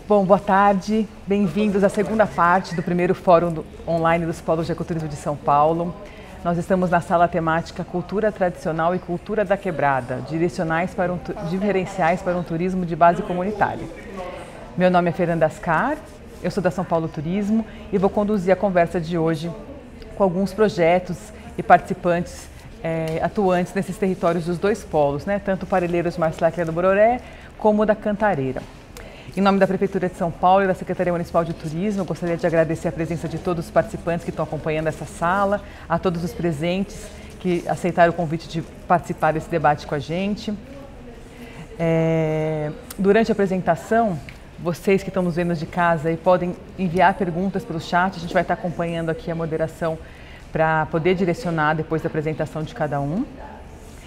Bom, boa tarde, bem-vindos à segunda parte do primeiro Fórum Online dos Polos de Ecoturismo de São Paulo. Nós estamos na sala temática Cultura Tradicional e Cultura da Quebrada, diferenciais para um turismo de base comunitária. Meu nome é Fernanda Ascar, eu sou da São Paulo Turismo e vou conduzir a conversa de hoje com alguns projetos e participantes atuantes nesses territórios dos dois polos, tanto Parelheiros Marcilac do Bororé como da Cantareira. Em nome da Prefeitura de São Paulo e da Secretaria Municipal de Turismo, eu gostaria de agradecer a presença de todos os participantes que estão acompanhando essa sala, a todos os presentes que aceitaram o convite de participar desse debate com a gente. Durante a apresentação, vocês que estão nos vendo de casa podem enviar perguntas para o chat, a gente vai estar acompanhando aqui a moderação para poder direcionar depois da apresentação de cada um.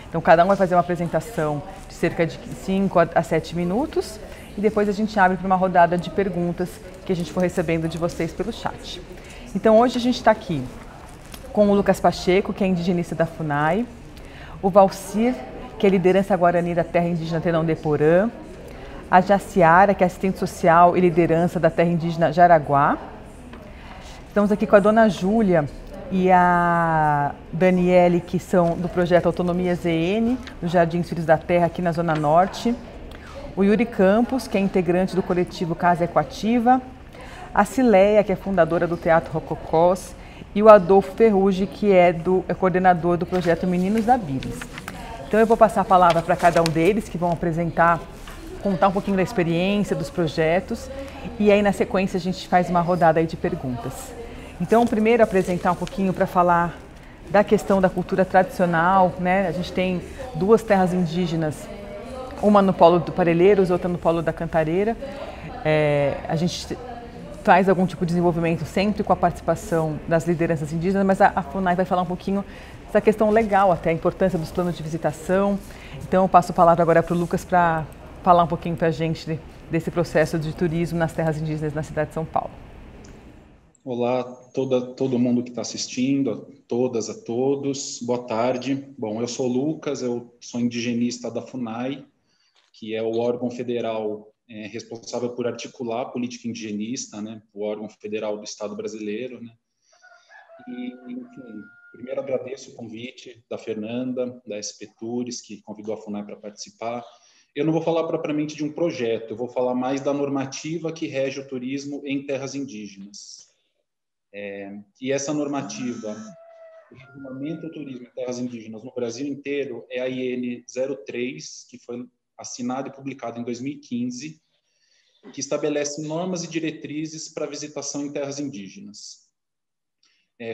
Então, cada um vai fazer uma apresentação de cerca de 5 a 7 minutos. E depois a gente abre para uma rodada de perguntas que a gente for recebendo de vocês pelo chat. Então hoje a gente está aqui com o Lucas Pacheco, que é indigenista da FUNAI, o Valcir, que é liderança Guarani da terra indígena Tenão de Porã, a Jaciara, que é assistente social e liderança da terra indígena Jaraguá. Estamos aqui com a dona Júlia e a Daniele, que são do projeto Autonomia ZN, do Jardins Filhos da Terra, aqui na Zona Norte. O Yuri Campos, que é integrante do coletivo Casa Equativa, a Cileia, que é fundadora do Teatro Rococós, e o Adolfo Ferrugem, que é coordenador do projeto Meninos da Bibis. Então eu vou passar a palavra para cada um deles, que vão contar um pouquinho da experiência, dos projetos, e aí na sequência a gente faz uma rodada aí de perguntas. Então, primeiro apresentar um pouquinho para falar da questão da cultura tradicional, A gente tem duas terras indígenas, uma no polo do Parelheiros, outra no polo da Cantareira. A gente faz algum tipo de desenvolvimento sempre com a participação das lideranças indígenas, mas a FUNAI vai falar um pouquinho dessa questão legal, até a importância dos planos de visitação. Então eu passo a palavra agora para o Lucas para falar um pouquinho para a gente desse processo de turismo nas terras indígenas na cidade de São Paulo. Olá, todo mundo que está assistindo, a todas, a todos, boa tarde. Bom, eu sou o Lucas, eu sou indigenista da FUNAI, que é o órgão federal responsável por articular a política indigenista, o órgão federal do Estado brasileiro. E, enfim, primeiro agradeço o convite da Fernanda, da SP Tours, que convidou a FUNAI para participar. Eu não vou falar propriamente de um projeto, eu vou falar mais da normativa que rege o turismo em terras indígenas. E essa normativa, o regulamento do turismo em terras indígenas no Brasil inteiro, é a IN 03, que foi assinado e publicado em 2015, que estabelece normas e diretrizes para visitação em terras indígenas.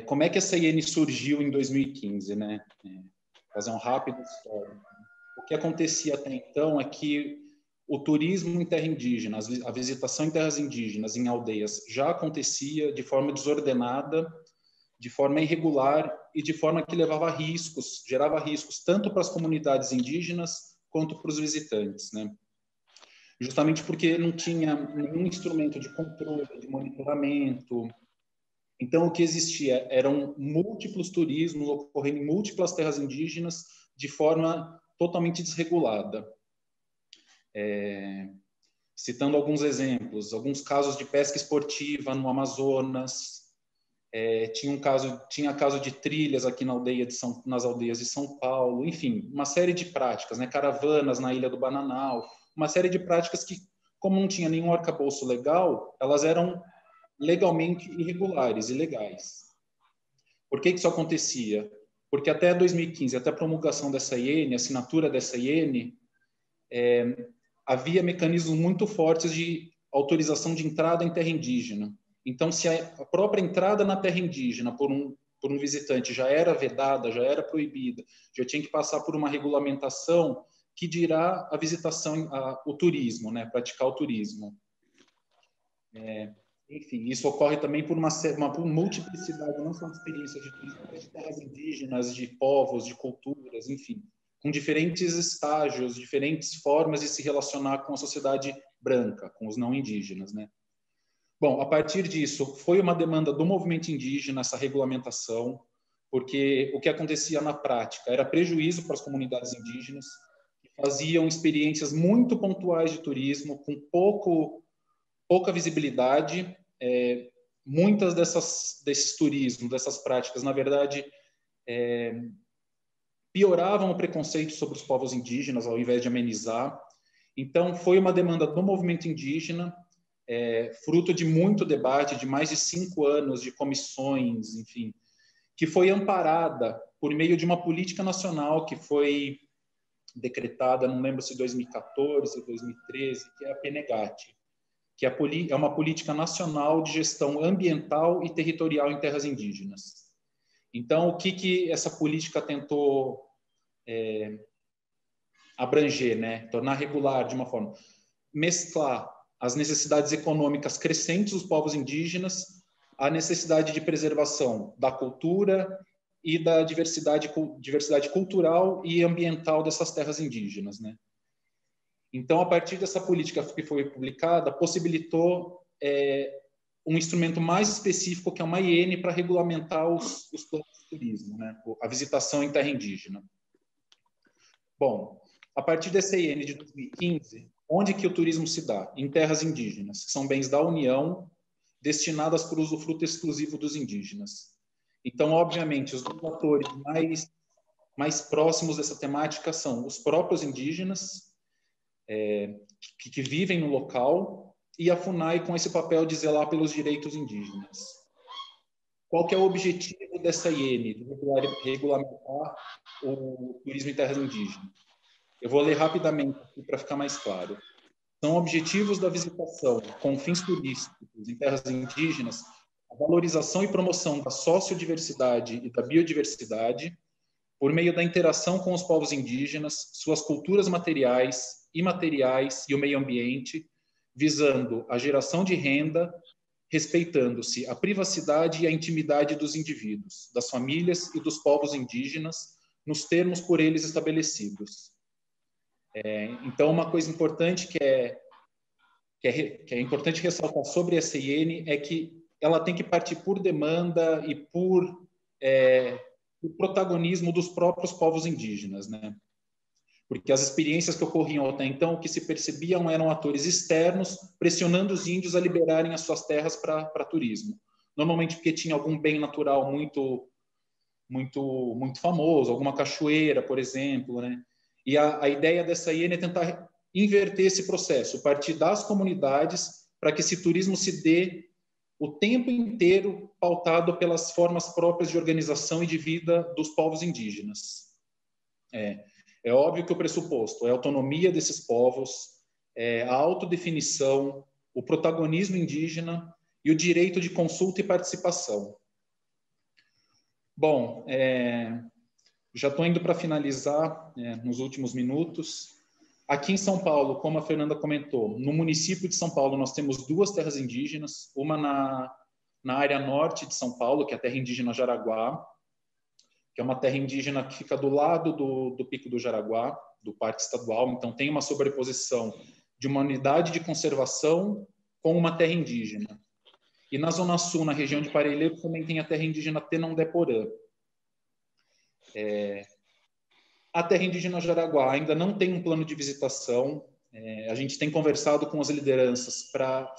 Como é que essa IN surgiu em 2015? Fazer um rápido histórico. O que acontecia até então é que o turismo em terra indígena, a visitação em terras indígenas, em aldeias, já acontecia de forma desordenada, de forma irregular e de forma que levava riscos, gerava riscos tanto para as comunidades indígenas quanto para os visitantes, Justamente porque não tinha nenhum instrumento de controle, de monitoramento. Então, o que existia eram múltiplos turismos ocorrendo em múltiplas terras indígenas de forma totalmente desregulada. Citando alguns exemplos, casos de pesca esportiva no Amazonas, tinha caso de trilhas aqui nas aldeias de São Paulo, enfim, uma série de práticas, caravanas na Ilha do Bananal, uma série de práticas que, como não tinha nenhum arcabouço legal, elas eram legalmente irregulares, ilegais. Por que isso acontecia? Porque até 2015, até a promulgação dessa IN, a assinatura dessa IN, havia mecanismos muito fortes de autorização de entrada em terra indígena. Então, se a própria entrada na terra indígena por um visitante já era vedada, já era proibida, já tinha que passar por uma regulamentação, que dirá a visitação, o turismo, praticar o turismo. Enfim, isso ocorre também por uma multiplicidade, não só de experiências de turismo, mas de terras indígenas, de povos, de culturas, enfim, com diferentes estágios, diferentes formas de se relacionar com a sociedade branca, com os não indígenas, Bom, a partir disso, foi uma demanda do movimento indígena essa regulamentação, porque o que acontecia na prática era prejuízo para as comunidades indígenas, que faziam experiências muito pontuais de turismo, com pouco pouca visibilidade, muitas desses turismos, dessas práticas, na verdade, pioravam o preconceito sobre os povos indígenas, ao invés de amenizar. Então, foi uma demanda do movimento indígena, fruto de muito debate, de mais de 5 anos de comissões, enfim, que foi amparada por meio de uma política nacional que foi decretada, não lembro se 2014 ou 2013, que é a PNGAT, que é uma política nacional de gestão ambiental e territorial em terras indígenas. Então, o que essa política tentou abranger, né? Tornar regular de uma forma, mesclar as necessidades econômicas crescentes dos povos indígenas, a necessidade de preservação da cultura e da diversidade cultural e ambiental dessas terras indígenas, né? Então, a partir dessa política que foi publicada, possibilitou um instrumento mais específico, que é uma IN, para regulamentar os planos de turismo, né? A visitação em terra indígena. Bom, a partir dessa IN de 2015, onde que o turismo se dá? Em terras indígenas, que são bens da União, destinadas para o usufruto exclusivo dos indígenas. Então, obviamente, os dois atores mais próximos dessa temática são os próprios indígenas, que vivem no local, e a FUNAI com esse papel de zelar pelos direitos indígenas. Qual que é o objetivo dessa IN, de regulamentar o turismo em terras indígenas? Eu vou ler rapidamente aqui para ficar mais claro. São objetivos da visitação com fins turísticos em terras indígenas a valorização e promoção da sociodiversidade e da biodiversidade por meio da interação com os povos indígenas, suas culturas materiais, imateriais e o meio ambiente, visando a geração de renda, respeitando-se a privacidade e a intimidade dos indivíduos, das famílias e dos povos indígenas, nos termos por eles estabelecidos. Então, uma coisa importante que é importante ressaltar sobre essa IN é que ela tem que partir por demanda e por o protagonismo dos próprios povos indígenas, né? Porque as experiências que ocorriam até então, o que se percebiam eram atores externos pressionando os índios a liberarem as suas terras para turismo. Normalmente porque tinha algum bem natural muito famoso, alguma cachoeira, por exemplo, né? E a ideia dessa IN é tentar inverter esse processo, partir das comunidades para que esse turismo se dê o tempo inteiro pautado pelas formas próprias de organização e de vida dos povos indígenas. É óbvio que o pressuposto é a autonomia desses povos, a autodefinição, o protagonismo indígena e o direito de consulta e participação. Bom, já estou indo para finalizar nos últimos minutos. Aqui em São Paulo, como a Fernanda comentou, no município de São Paulo nós temos 2 terras indígenas, uma na área norte de São Paulo, que é a terra indígena Jaraguá, que é uma terra indígena que fica do lado do Pico do Jaraguá, do Parque Estadual, então tem uma sobreposição de uma unidade de conservação com uma terra indígena. E na Zona Sul, na região de Parelheiros, também tem a terra indígena Tenão-Deporã. A terra indígena Jaraguá ainda não tem um plano de visitação. A gente tem conversado com as lideranças para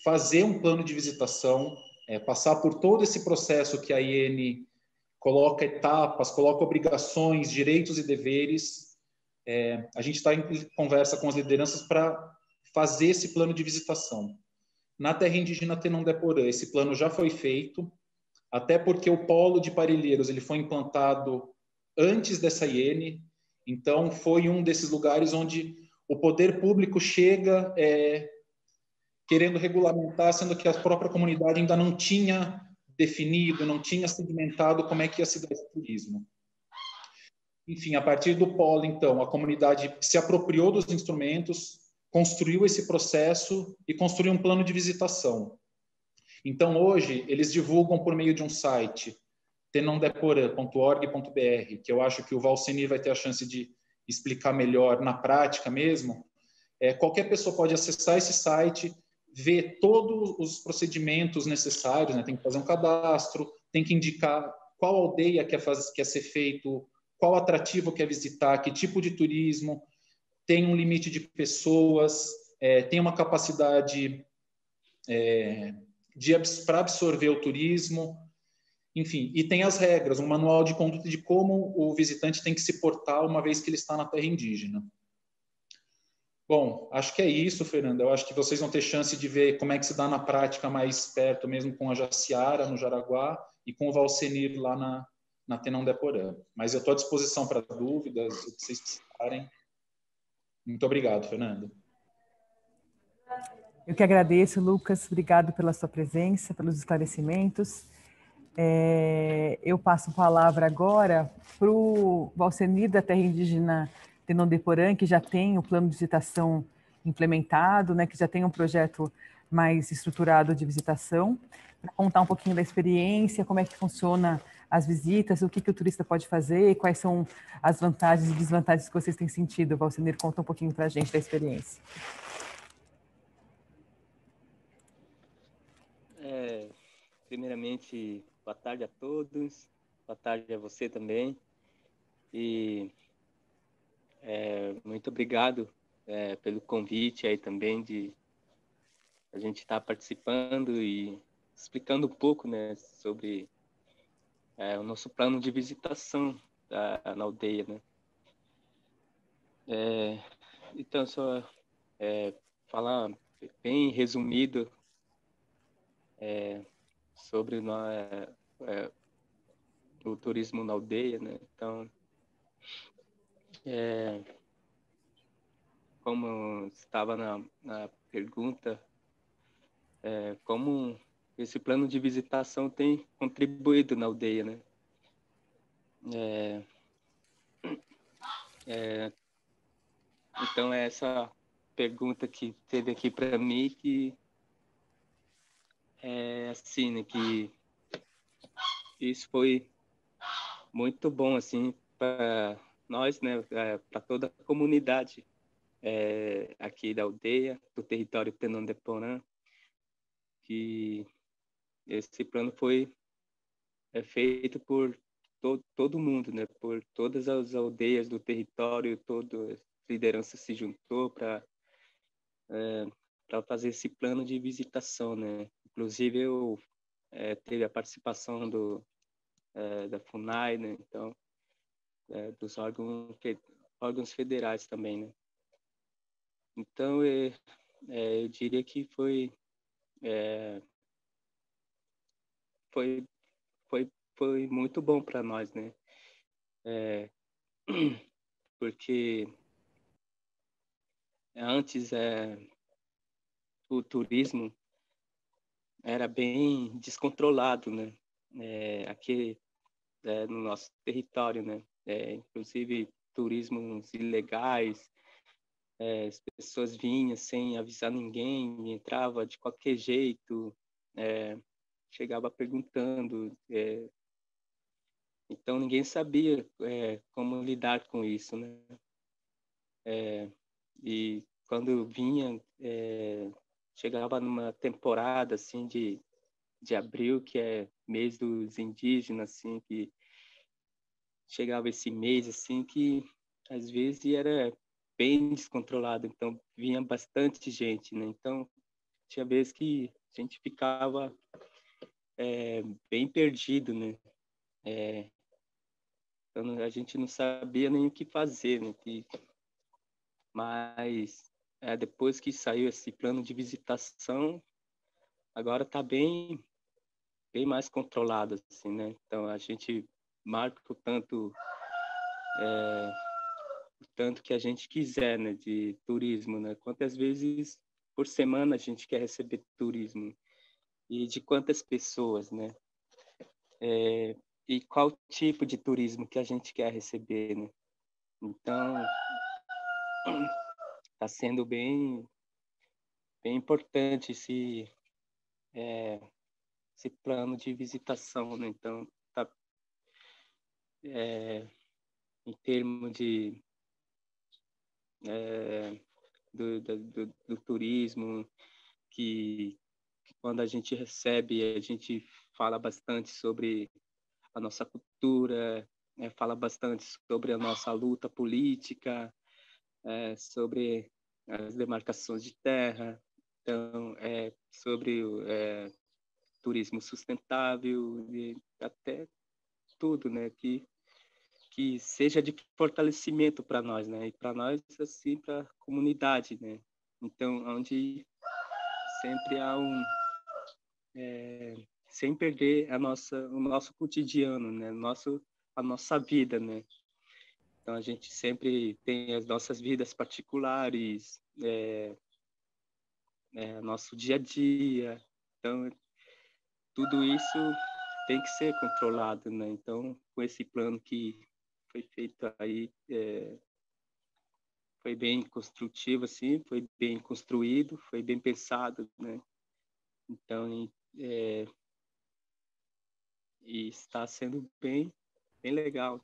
fazer um plano de visitação, passar por todo esse processo que a IN coloca etapas, coloca obrigações, direitos e deveres. A gente está em conversa com as lideranças para fazer esse plano de visitação. Na terra indígena Tenão-Deporã, esse plano já foi feito, até porque o polo de Parelheiros ele foi implantado antes dessa IN, então foi um desses lugares onde o poder público chega querendo regulamentar, sendo que a própria comunidade ainda não tinha definido, não tinha segmentado como é que ia se dar esse turismo. Enfim, a partir do polo, então, a comunidade se apropriou dos instrumentos, construiu esse processo e construiu um plano de visitação. Então, hoje, eles divulgam por meio de um site, tenondeporã.org.br, que eu acho que o Valsenir vai ter a chance de explicar melhor na prática mesmo. Qualquer pessoa pode acessar esse site, ver todos os procedimentos necessários, né? Tem que fazer um cadastro, tem que indicar qual aldeia quer ser feito, qual atrativo quer visitar, que tipo de turismo, tem um limite de pessoas, tem uma capacidade para absorver o turismo, enfim, e tem as regras, um manual de conduta de como o visitante tem que se portar uma vez que ele está na terra indígena. Bom, acho que é isso, Fernanda. Eu acho que vocês vão ter chance de ver como é que se dá na prática mais perto, mesmo com a Jaciara, no Jaraguá, e com o Valsenir lá na Tenão-Deporã. Mas eu estou à disposição para dúvidas, o que vocês precisarem. Muito obrigado, Fernanda. Eu que agradeço, Lucas. Obrigado pela sua presença, pelos esclarecimentos. Eu passo a palavra agora para o Valsenir da Terra Indígena Tenão-Deporã, que já tem o plano de visitação implementado, né, que já tem um projeto mais estruturado de visitação, para contar um pouquinho da experiência, como é que funciona as visitas, o que o turista pode fazer, quais são as vantagens e desvantagens que vocês têm sentido. Valsenir, conta um pouquinho para a gente da experiência. Primeiramente, boa tarde a todos, boa tarde a você também, e muito obrigado pelo convite aí também de a gente estar participando e explicando um pouco, né, sobre o nosso plano de visitação na aldeia, né. Então, só falar bem resumido sobre o turismo na aldeia, né. Então, como estava na pergunta, como esse plano de visitação tem contribuído na aldeia, né? Então, é essa pergunta que teve aqui para mim, que é assim, né, que isso foi muito bom, assim, para nós, né, para toda a comunidade aqui da aldeia, do território Tenão-Deporã, que esse plano foi feito por todo mundo, né? Por todas as aldeias do território, toda a liderança se juntou para fazer esse plano de visitação, né? Inclusive eu teve a participação da FUNAI, né? Então dos órgãos federais também, né? Então eu diria que foi foi muito bom para nós, né? Porque antes o turismo era bem descontrolado, né? Aqui no nosso território, né? Inclusive turismos ilegais, as pessoas vinham sem avisar ninguém, entrava de qualquer jeito, chegava perguntando, então ninguém sabia como lidar com isso, né? E quando vinha, chegava numa temporada assim de abril, que é mês dos indígenas, assim, que chegava esse mês assim que às vezes era bem descontrolado, então vinha bastante gente, né? Então tinha vezes que a gente ficava bem perdido, né? Então a gente não sabia nem o que fazer, né? Mas depois que saiu esse plano de visitação, agora está bem mais controlado, assim, né? Então a gente marca o tanto que a gente quiser, né, de turismo, né? Quantas vezes por semana a gente quer receber turismo e de quantas pessoas, né? E qual tipo de turismo que a gente quer receber, né? Então, está sendo bem importante esse plano de visitação, né? Então, tá, em termos do turismo, que quando a gente recebe, a gente fala bastante sobre a nossa cultura, fala bastante sobre a nossa luta política, sobre as demarcações de terra. Então, sobre turismo sustentável e até tudo, né? Que seja de fortalecimento para nós, né? E para nós, assim, para a comunidade, né? Então, onde sempre há sem perder o nosso cotidiano, né? A nossa vida, né? Então, a gente sempre tem as nossas vidas particulares, nosso dia a dia. Então, tudo isso tem que ser controlado, né? Então, com esse plano que foi feito aí, foi bem construtivo, assim, foi bem construído, foi bem pensado, né? Então, e está sendo bem legal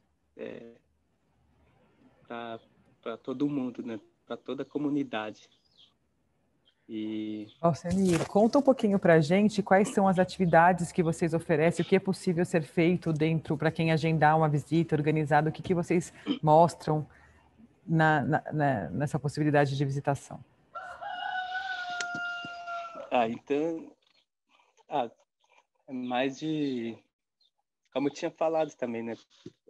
para todo mundo, né? Para toda a comunidade. E Alcenir, conta um pouquinho para a gente quais são as atividades que vocês oferecem, o que é possível ser feito dentro para quem agendar uma visita organizada, o que vocês mostram nessa possibilidade de visitação. Então, mais de, como eu tinha falado também, né?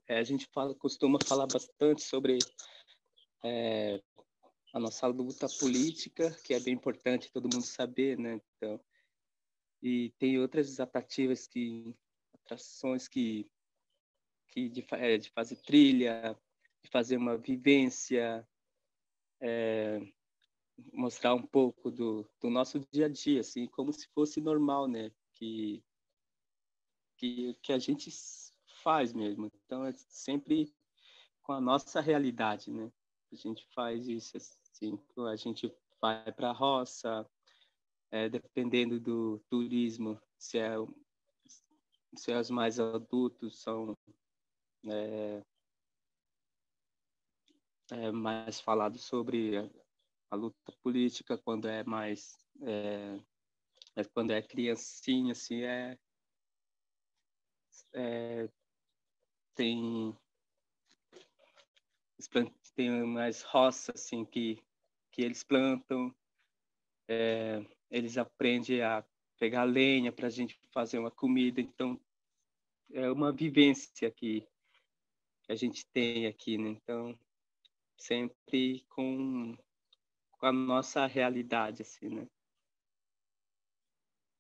A gente costuma falar bastante sobre a nossa luta política, que é bem importante todo mundo saber, né? Então, e tem outras atrações de fazer trilha, de fazer uma vivência, mostrar um pouco do nosso dia a dia, assim, como se fosse normal, né? Que a gente faz mesmo. Então, é sempre com a nossa realidade, né? A gente faz isso, assim, a gente vai para a roça, dependendo do turismo, se os mais adultos são mais falados sobre a luta política, quando é mais quando é criancinha, assim, tem tem mais roça, assim, que eles plantam, eles aprendem a pegar lenha para a gente fazer uma comida. Então, é uma vivência que a gente tem aqui, né? Então, sempre com a nossa realidade, assim, né?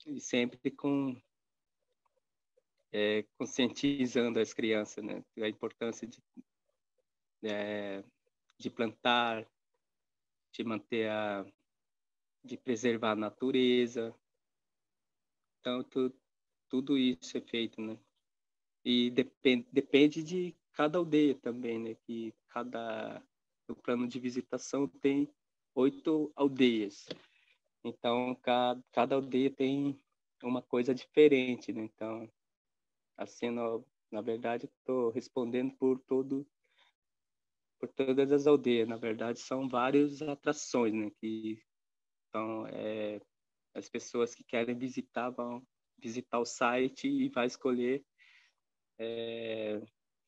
E sempre conscientizando as crianças, né? A importância de plantar, de manter de preservar a natureza. Então, tudo isso é feito, né? E depende de cada aldeia também, né? Que o plano de visitação tem 8 aldeias. Então, cada aldeia tem uma coisa diferente, né? Então, assim, na verdade, estou respondendo por todas as aldeias. Na verdade, são várias atrações, né? Então, as pessoas que querem visitar vão visitar o site e vai escolher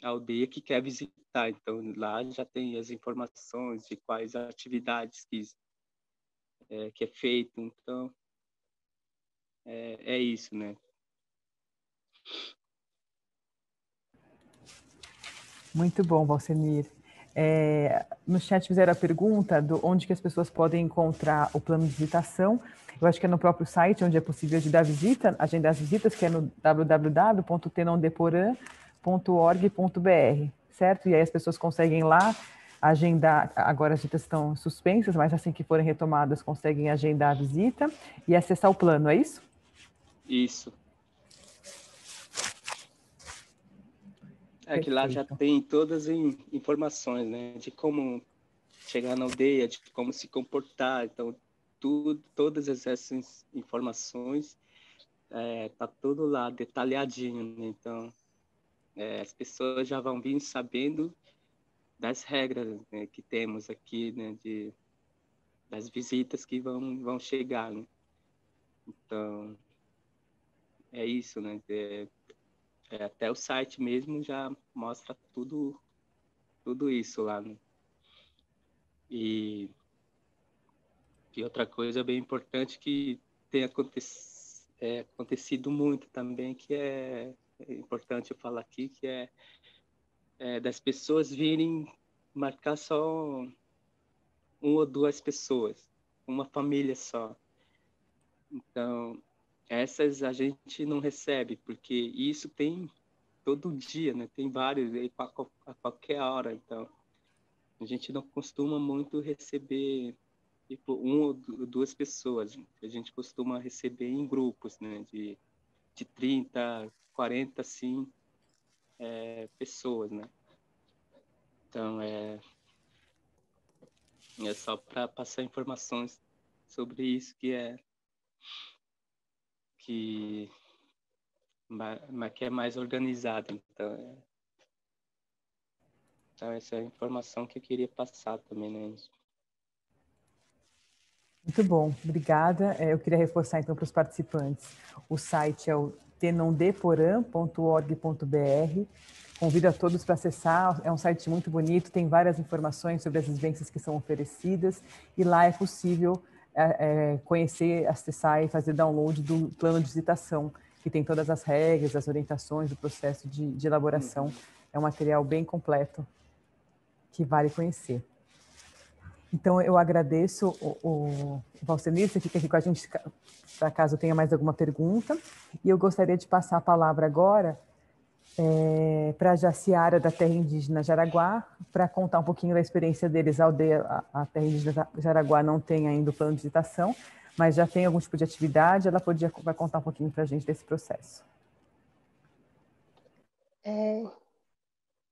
a aldeia que quer visitar. Então, lá já tem as informações de quais atividades que é feito. Então, é isso, né? Muito bom, Valcenir. No chat fizeram a pergunta de onde que as pessoas podem encontrar o plano de visitação. Eu acho que é no próprio site onde é possível agendar as visitas, que é no www.tenondeporã.org.br, certo? E aí as pessoas conseguem lá agendar, agora as visitas estão suspensas, mas assim que forem retomadas, conseguem agendar a visita e acessar o plano, é isso? Isso. Que lá já Perfeito. tem todas as informações, né? De como chegar na aldeia, de como se comportar. Então, todas essas informações tá tudo lá detalhadinho, né? Então, as pessoas já vão vir sabendo das regras, né, que temos aqui, né? Das visitas que vão chegar, né? Então, é isso, né? Até o site mesmo já mostra tudo isso lá, né? E E outra coisa bem importante que tem acontecido muito também, que é importante eu falar aqui, que é das pessoas virem marcar só uma ou duas pessoas, uma família só. Então, essas a gente não recebe, porque isso tem todo dia, né? Tem vários aí a qualquer hora. Então, a gente não costuma muito receber tipo uma ou duas pessoas. A gente costuma receber em grupos, né? De 30, 40, assim, pessoas, né? Então, é só para passar informações sobre isso que que é mais organizado. Então essa é a informação que eu queria passar também, né? Muito bom, obrigada. Eu queria reforçar então para os participantes. O site é o tenondeporan.org.br. Convido a todos para acessar, é um site muito bonito, tem várias informações sobre as vivências que são oferecidas e lá é possível conhecer, acessar e fazer download do plano de visitação, que tem todas as regras, as orientações do processo de elaboração. É um material bem completo que vale conhecer. Então, eu agradeço o Valcemir, você fica aqui com a gente para caso tenha mais alguma pergunta. E eu gostaria de passar a palavra agora para a Jaciara, da Terra Indígena Jaraguá, para contar um pouquinho da experiência deles. A Terra Indígena Jaraguá não tem ainda o plano de visitação, mas já tem algum tipo de atividade, ela vai contar um pouquinho para a gente desse processo.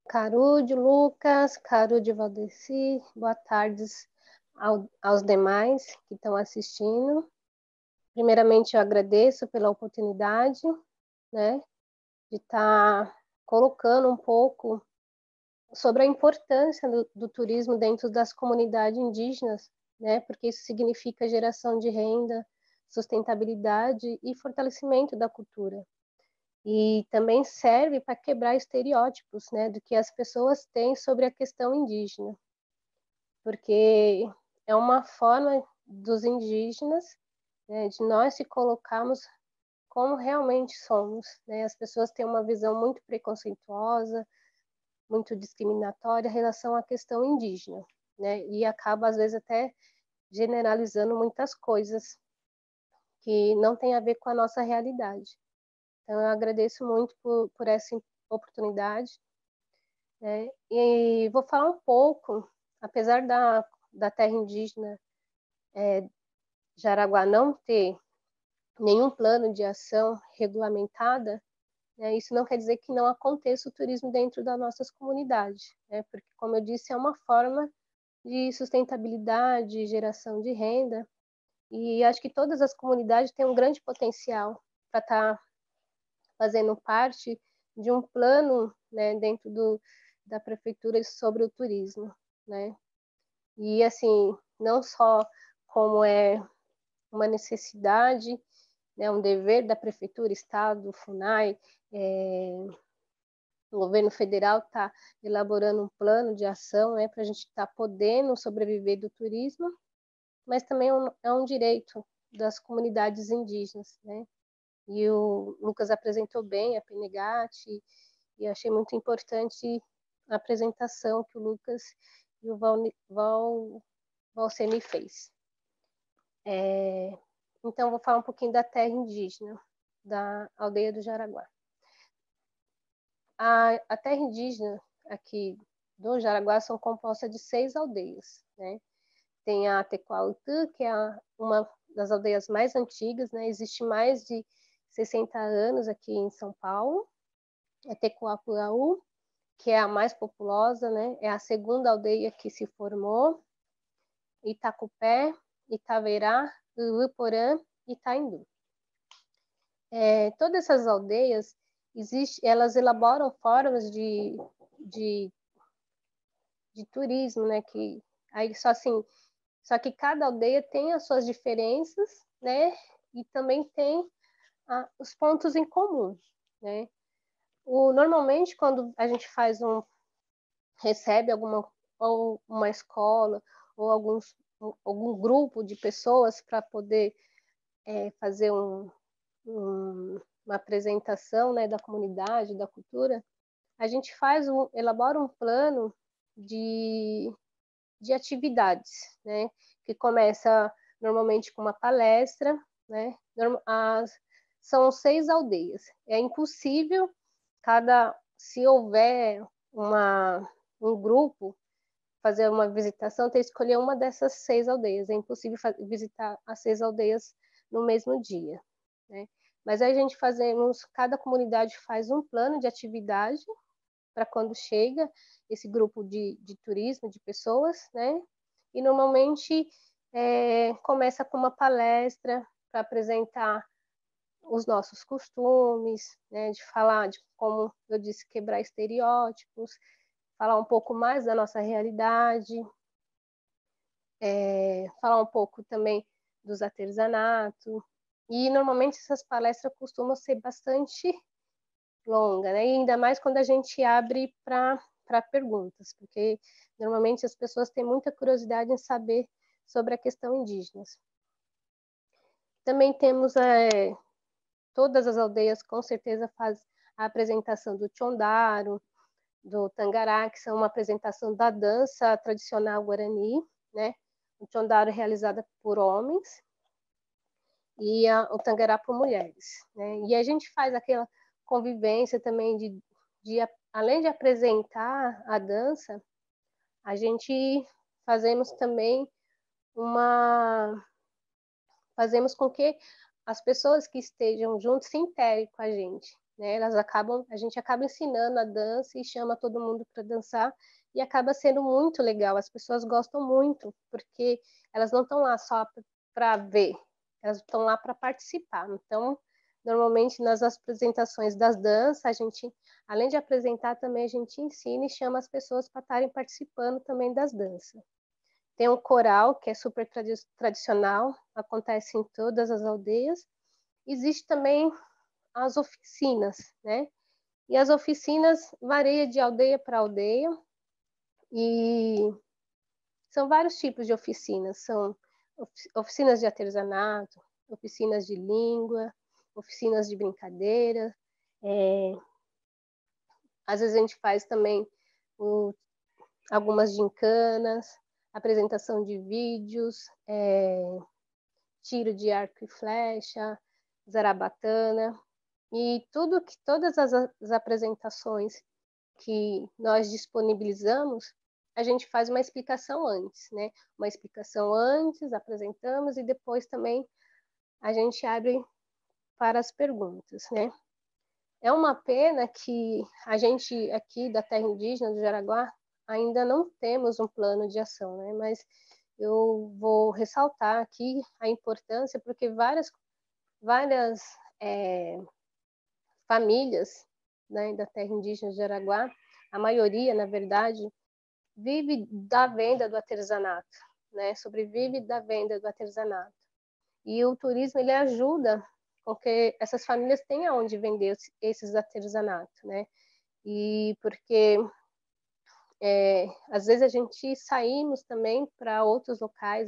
Carude, Lucas, Carude, Valdeci, boa tarde aos demais que estão assistindo. Primeiramente, eu agradeço pela oportunidade, né, de estar colocando um pouco sobre a importância do turismo dentro das comunidades indígenas, né, porque isso significa geração de renda, sustentabilidade e fortalecimento da cultura. E também serve para quebrar estereótipos, né, do que as pessoas têm sobre a questão indígena, porque é uma forma dos indígenas, né, de nós se colocarmos como realmente somos, né? As pessoas têm uma visão muito preconceituosa, muito discriminatória em relação à questão indígena, né? E acaba às vezes até generalizando muitas coisas que não tem a ver com a nossa realidade. Então, eu agradeço muito por essa oportunidade, né? E vou falar um pouco, apesar da terra indígena Jaraguá não ter nenhum plano de ação regulamentada, né, isso não quer dizer que não aconteça o turismo dentro das nossas comunidades, né? Porque, como eu disse, é uma forma de sustentabilidade, geração de renda, e acho que todas as comunidades têm um grande potencial para estar fazendo parte de um plano, né, dentro da prefeitura sobre o turismo, né? E assim, não só como é uma necessidade, né, um dever da prefeitura, estado, FUNAI, o governo federal está elaborando um plano de ação, né, para a gente estar podendo sobreviver do turismo, mas também é um direito das comunidades indígenas, né? E o Lucas apresentou bem a PNGAT, e achei muito importante a apresentação que o Lucas e o Valceni fez. Então, vou falar um pouquinho da terra indígena, da aldeia do Jaraguá. A terra indígena aqui do Jaraguá são compostas de 6 aldeias, né? Tem a Tecuautã, que é uma das aldeias mais antigas, né? Existe mais de 60 anos aqui em São Paulo. A Tecuapuraú, que é a mais populosa, né? É a segunda aldeia que se formou. Itacupé, Itaverá, Uruporã e Itaindu. Todas essas aldeias, elas elaboram formas de turismo, né? Que aí só que cada aldeia tem as suas diferenças, né? E também tem os pontos em comum, né? Normalmente, quando a gente recebe ou uma escola ou alguns algum grupo de pessoas para poder fazer uma apresentação, né, da comunidade, da cultura, a gente elabora um plano de atividades, né, que começa normalmente com uma palestra, né, são 6 aldeias. É impossível se houver um grupo fazer uma visitação, ter que escolher uma dessas 6 aldeias. É impossível visitar as 6 aldeias no mesmo dia, né? Mas aí cada comunidade faz um plano de atividade para quando chega esse grupo de turismo, de pessoas, né? E normalmente começa com uma palestra para apresentar os nossos costumes, né? De falar de como eu disse, quebrar estereótipos, falar um pouco mais da nossa realidade, falar um pouco também dos artesanatos. E normalmente essas palestras costumam ser bastante longas, né? E ainda mais quando a gente abre para perguntas, porque normalmente as pessoas têm muita curiosidade em saber sobre a questão indígena. Também temos todas as aldeias com certeza faz a apresentação do Chondaro, do Tangará, que são uma apresentação da dança tradicional guarani, né? O Chondaro é realizada por homens e o Tangará por mulheres, né? E a gente faz aquela convivência também além de apresentar a dança, a gente fazemos também fazemos com que as pessoas que estejam juntos se integrem com a gente, né? A gente acaba ensinando a dança e chama todo mundo para dançar e acaba sendo muito legal. As pessoas gostam muito porque elas não estão lá só para ver, elas estão lá para participar. Então, normalmente nas apresentações das danças, a gente, além de apresentar, também a gente ensina e chama as pessoas para estarem participando também das danças. Tem um coral, que é super tradicional, acontece em todas as aldeias. Existe também as oficinas, né? E as oficinas variam de aldeia para aldeia, e são vários tipos de oficinas. São oficinas de artesanato, oficinas de língua, oficinas de brincadeira. Às vezes a gente faz também algumas gincanas, apresentação de vídeos, tiro de arco e flecha, zarabatana, e todas as apresentações que nós disponibilizamos, a gente faz uma explicação antes, né? Uma explicação antes, apresentamos, e depois também a gente abre para as perguntas, né? É uma pena que a gente aqui da terra indígena do Jaraguá ainda não temos um plano de ação, né? Mas eu vou ressaltar aqui a importância, porque várias famílias, né, da terra indígena de Jaraguá, a maioria, na verdade, vive da venda do artesanato, né? Sobrevive da venda do artesanato. E o turismo, ele ajuda com que essas famílias tenham onde vender esses artesanatos, né? E porque às vezes a gente saímos também para outros locais,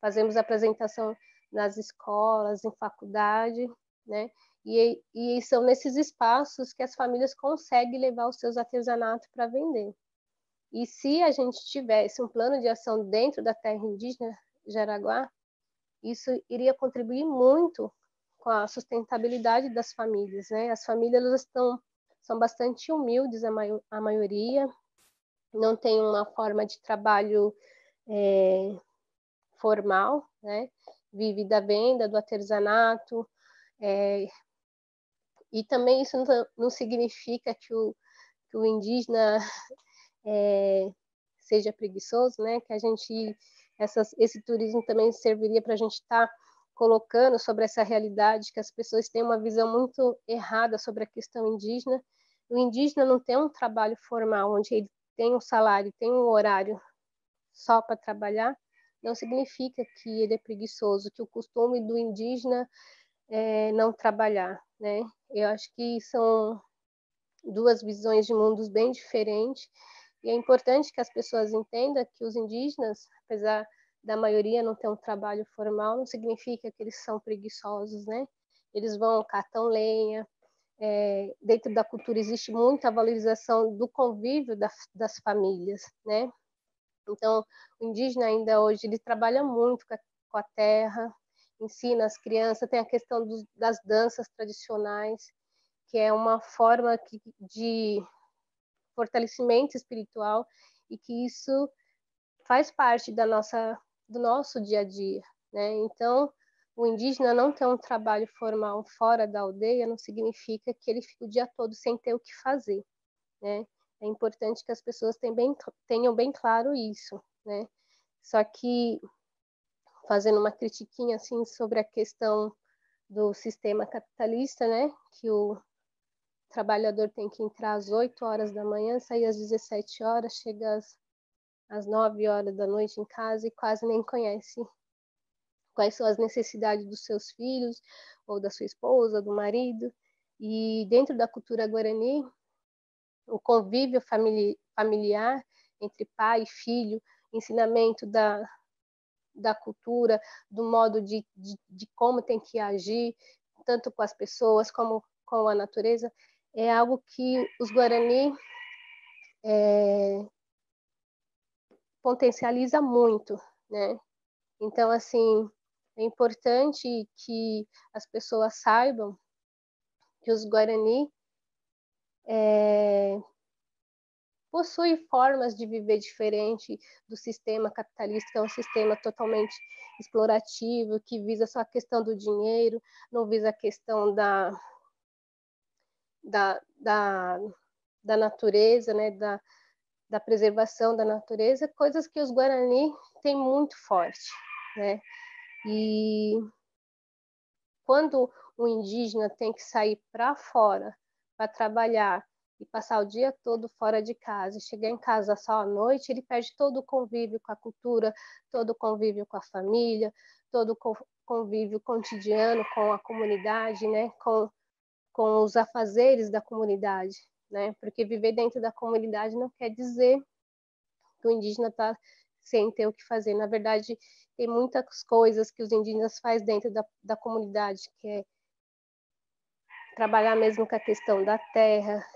fazemos apresentação nas escolas, em faculdade, né? E são nesses espaços que as famílias conseguem levar os seus artesanatos para vender. E se a gente tivesse um plano de ação dentro da terra indígena Jaraguá, isso iria contribuir muito com a sustentabilidade das famílias, né? As famílias são bastante humildes, a maioria, não tem uma forma de trabalho formal, né? Vive da venda, do artesanato, e também isso não significa que o indígena seja preguiçoso, né? Que esse turismo também serviria para a gente estar colocando sobre essa realidade, que as pessoas têm uma visão muito errada sobre a questão indígena. O indígena não tem um trabalho formal, onde ele tem um salário, tem um horário só para trabalhar, não significa que ele é preguiçoso, que o costume do indígena é não trabalhar, né? Eu acho que são duas visões de mundos bem diferentes, E é importante que as pessoas entendam que os indígenas, apesar da maioria não ter um trabalho formal, não significa que eles são preguiçosos, né? Eles vão, catam lenha. Dentro da cultura existe muita valorização do convívio das famílias, né? Então, o indígena ainda hoje, ele trabalha muito com a terra, ensina as crianças, tem a questão das danças tradicionais, que é uma forma de fortalecimento espiritual e que isso faz parte do nosso dia a dia, né? Então, o indígena não ter um trabalho formal fora da aldeia não significa que ele fique o dia todo sem ter o que fazer, né? É importante que as pessoas tenham bem claro isso, né? Só que, fazendo uma critiquinha assim sobre a questão do sistema capitalista, né? Que o trabalhador tem que entrar às 8 horas da manhã, sair às 17 horas, chega às 9 horas da noite em casa e quase nem conhece quais são as necessidades dos seus filhos, ou da sua esposa, do marido. E dentro da cultura guarani, o convívio familiar entre pai e filho, ensinamento da cultura, do modo de como tem que agir, tanto com as pessoas como com a natureza, é algo que os Guarani potencializa muito, né? Então, assim, é importante que as pessoas saibam que os Guarani possuem formas de viver diferente do sistema capitalista, que é um sistema totalmente explorativo, que visa só a questão do dinheiro, não visa a questão da natureza, né? Da preservação da natureza, coisas que os Guarani têm muito forte, né? E quando o indígena tem que sair para fora para trabalhar e passar o dia todo fora de casa, e chegar em casa só à noite, ele perde todo o convívio com a cultura, todo o convívio com a família, todo o convívio cotidiano com a comunidade, né? Com os afazeres da comunidade, né? Porque viver dentro da comunidade não quer dizer que o indígena está sem ter o que fazer. Na verdade, tem muitas coisas que os indígenas fazem dentro da comunidade, que é trabalhar mesmo com a questão da terra,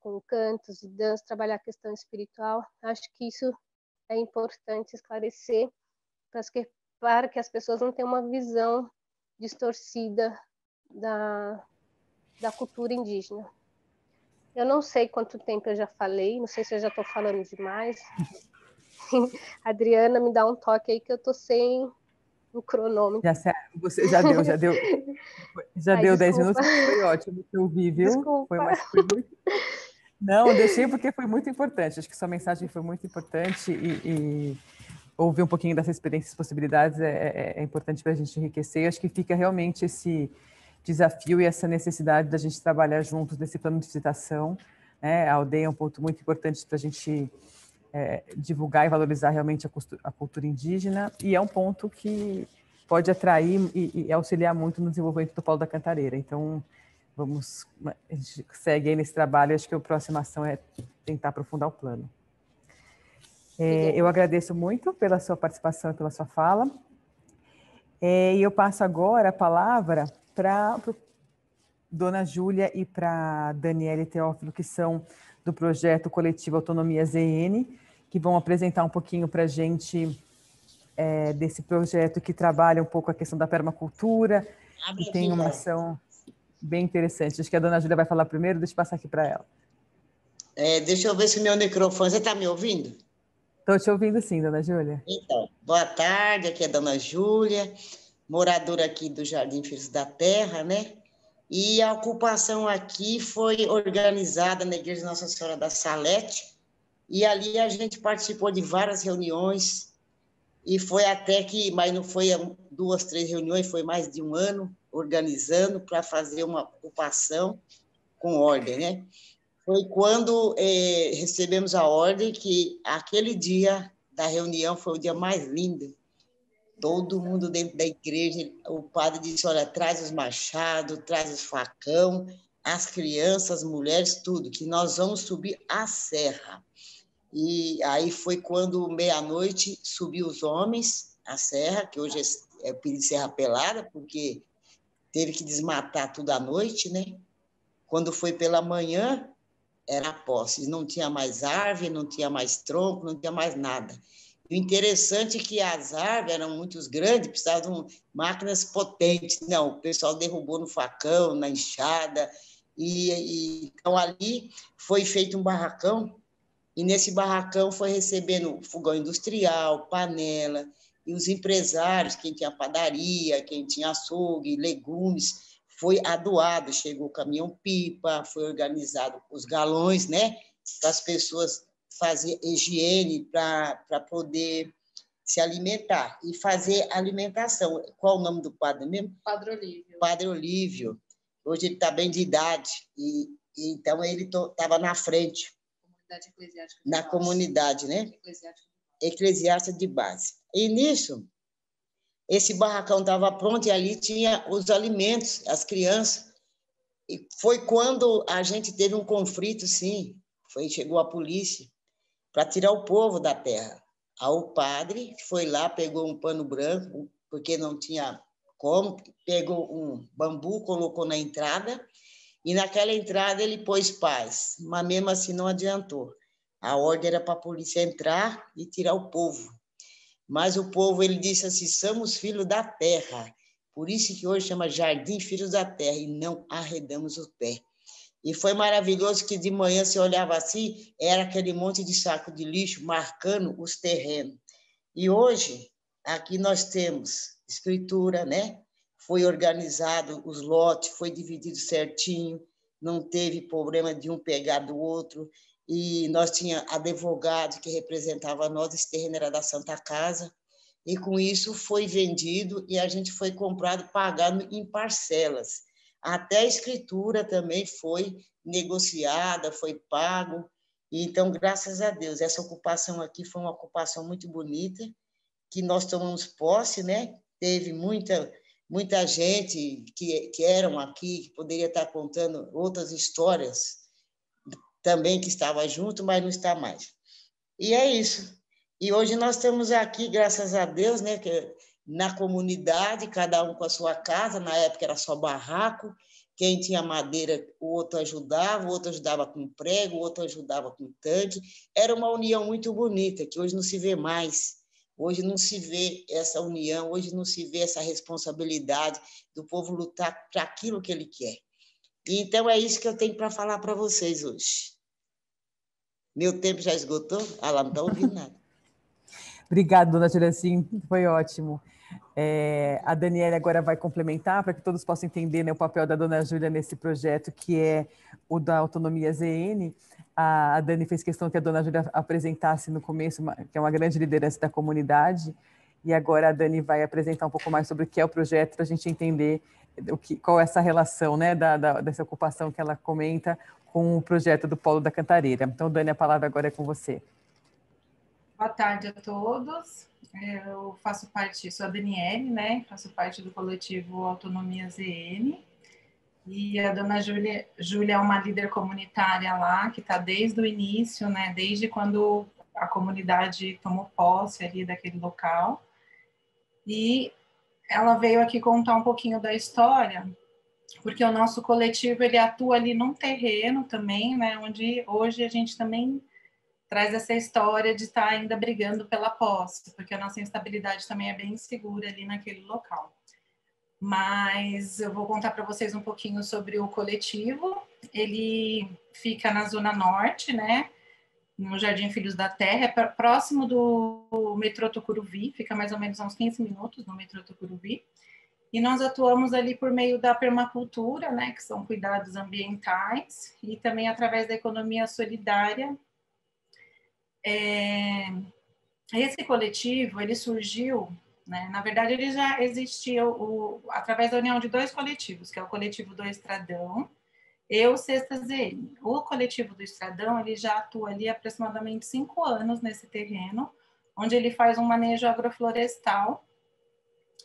com cantos e danças, trabalhar a questão espiritual. Acho que isso é importante esclarecer para que as pessoas não tenham uma visão distorcida da cultura indígena. Eu não sei quanto tempo eu já falei, não sei se eu já estou falando demais. Adriana, me dá um toque aí que eu estou sem o cronômetro. Você já deu. Já deu 10 minutos, foi ótimo que eu vi, viu? Desculpa. Foi muito... Não, deixei porque foi muito importante. Acho que sua mensagem foi muito importante e ouvir um pouquinho dessas experiências e possibilidades é importante para a gente enriquecer. Acho que fica realmente esse desafio e essa necessidade da gente trabalhar juntos nesse plano de visitação, né? A aldeia é um ponto muito importante para a gente divulgar e valorizar realmente a cultura indígena, e é um ponto que pode atrair e auxiliar muito no desenvolvimento do Polo da Cantareira. Então, a gente segue aí nesse trabalho, acho que a próxima ação é tentar aprofundar o plano. Eu agradeço muito pela sua participação e pela sua fala. E eu passo agora a palavra para Dona Júlia e para Daniele Teófilo, que são do projeto Coletivo Autonomia ZN, que vão apresentar um pouquinho para a gente desse projeto que trabalha um pouco a questão da permacultura e tem uma ação bem interessante. Acho que a Dona Júlia vai falar primeiro, deixa eu passar aqui para ela. Deixa eu ver se o meu microfone... Você está me ouvindo? Estou te ouvindo sim, Dona Júlia. Então, boa tarde, aqui é a Dona Júlia, moradora aqui do Jardim Filhos da Terra, né? E a ocupação aqui foi organizada na Igreja Nossa Senhora da Salete, e ali a gente participou de várias reuniões, e foi até que, mas não foi 2, 3 reuniões, foi mais de um ano organizando para fazer uma ocupação com ordem, né? Foi quando recebemos a ordem que aquele dia da reunião foi o dia mais lindo. Todo mundo dentro da igreja, o padre disse, olha, traz os machados, traz os facão, as crianças, as mulheres, tudo, que nós vamos subir a serra. E aí foi quando, meia-noite, subiu os homens à serra, que hoje é Pires Serra Pelada, porque teve que desmatar tudo à noite, né? Quando foi pela manhã, era posse, não tinha mais árvore, não tinha mais tronco, não tinha mais nada. O interessante é que as árvores eram muito grandes, precisavam de máquinas potentes. Não, o pessoal derrubou no facão, na enxada, então ali foi feito um barracão, e nesse barracão foi recebendo fogão industrial, panela, e os empresários, quem tinha padaria, quem tinha açougue, legumes, foi adoado, chegou o caminhão-pipa, foi organizado os galões, né, para as pessoas fazer higiene, para poder se alimentar e fazer alimentação. Qual o nome do padre mesmo? Padre Olívio. Padre Olívio. Hoje ele está bem de idade, então ele estava na frente. Comunidade eclesiástica. Na comunidade, né? Eclesiástica de base. E nisso, esse barracão estava pronto e ali tinha os alimentos, as crianças. E foi quando a gente teve um conflito, sim. Chegou a polícia para tirar o povo da terra. Aí o padre foi lá, pegou um pano branco, porque não tinha como, pegou um bambu, colocou na entrada, e naquela entrada ele pôs paz, mas mesmo assim não adiantou. A ordem era para a polícia entrar e tirar o povo. Mas o povo, ele disse assim, somos filhos da terra. Por isso que hoje chama Jardim Filhos da Terra, e não arredamos o pé. E foi maravilhoso que de manhã você olhava assim, era aquele monte de saco de lixo marcando os terrenos. E hoje, aqui nós temos escritura, né? Foi organizado os lotes, foi dividido certinho, não teve problema de um pegar do outro, e nós tínhamos advogado que representava nós, esse terreno era da Santa Casa, e com isso foi vendido e a gente foi comprado, pagado em parcelas. Até a escritura também foi negociada, foi pago. Então, graças a Deus, essa ocupação aqui foi uma ocupação muito bonita, que nós tomamos posse, né? Teve muita gente que eram aqui, que poderia estar contando outras histórias também, que estava junto, mas não está mais. E é isso. E hoje nós estamos aqui, graças a Deus, né? Na comunidade, cada um com a sua casa. Na época era só barraco. Quem tinha madeira, o outro ajudava com prego, o outro ajudava com tanque. Era uma união muito bonita, que hoje não se vê mais. Hoje não se vê essa união, hoje não se vê essa responsabilidade do povo lutar para aquilo que ele quer. E então é isso que eu tenho para falar para vocês hoje. Meu tempo já esgotou? Ela não está ouvindo nada. Obrigada, dona Juracim, foi ótimo. A Daniela agora vai complementar para que todos possam entender, né, o papel da dona Júlia nesse projeto, que é o da Autonomia ZN. A Dani fez questão que a dona Júlia apresentasse no começo, que é uma grande liderança da comunidade, e agora a Dani vai apresentar um pouco mais sobre o que é o projeto, para a gente entender qual é essa relação, né, dessa ocupação que ela comenta com o projeto do Polo da Cantareira. Então, Dani, a palavra agora é com você. Boa tarde a todos. Eu sou a Daniele, né? Faço parte do coletivo Autonomia ZN. E a dona Júlia é uma líder comunitária lá, que está desde o início, né? Desde quando a comunidade tomou posse ali daquele local. E ela veio aqui contar um pouquinho da história, porque o nosso coletivo, ele atua ali num terreno também, né? Onde hoje a gente também traz essa história de estar ainda brigando pela posse, porque a nossa instabilidade também é bem insegura ali naquele local. Mas eu vou contar para vocês um pouquinho sobre o coletivo. Ele fica na Zona Norte, né? No Jardim Filhos da Terra, é próximo do metrô Tucuruvi, fica mais ou menos uns 15 minutos no metrô Tucuruvi. E nós atuamos ali por meio da permacultura, né? Que são cuidados ambientais, e também através da economia solidária. Esse coletivo, ele surgiu, né? Na verdade, ele já existia através da união de dois coletivos, que é o coletivo do Estradão e o Sexta ZN. O coletivo do Estradão, ele já atua ali há aproximadamente 5 anos nesse terreno, onde ele faz um manejo agroflorestal,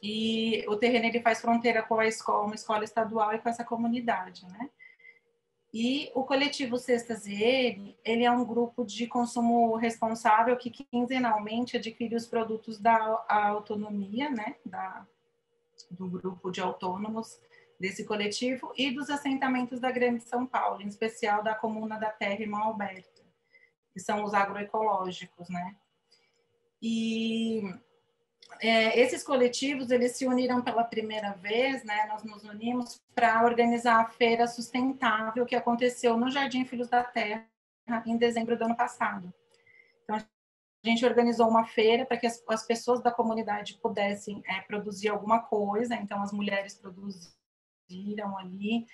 e o terreno ele faz fronteira com a escola, uma escola estadual, e com essa comunidade, né? E o coletivo Cestas EN, ele é um grupo de consumo responsável que quinzenalmente adquire os produtos da autonomia, né, do grupo de autônomos desse coletivo e dos assentamentos da Grande São Paulo, em especial da Comuna da Terra e Mão Alberta, que são os agroecológicos, né? E esses coletivos, eles se uniram pela primeira vez, né? Nós nos unimos para organizar a Feira Sustentável que aconteceu no Jardim Filhos da Terra em dezembro do ano passado. Então, a gente organizou uma feira para que as pessoas da comunidade pudessem produzir alguma coisa. Então, as mulheres produziram ali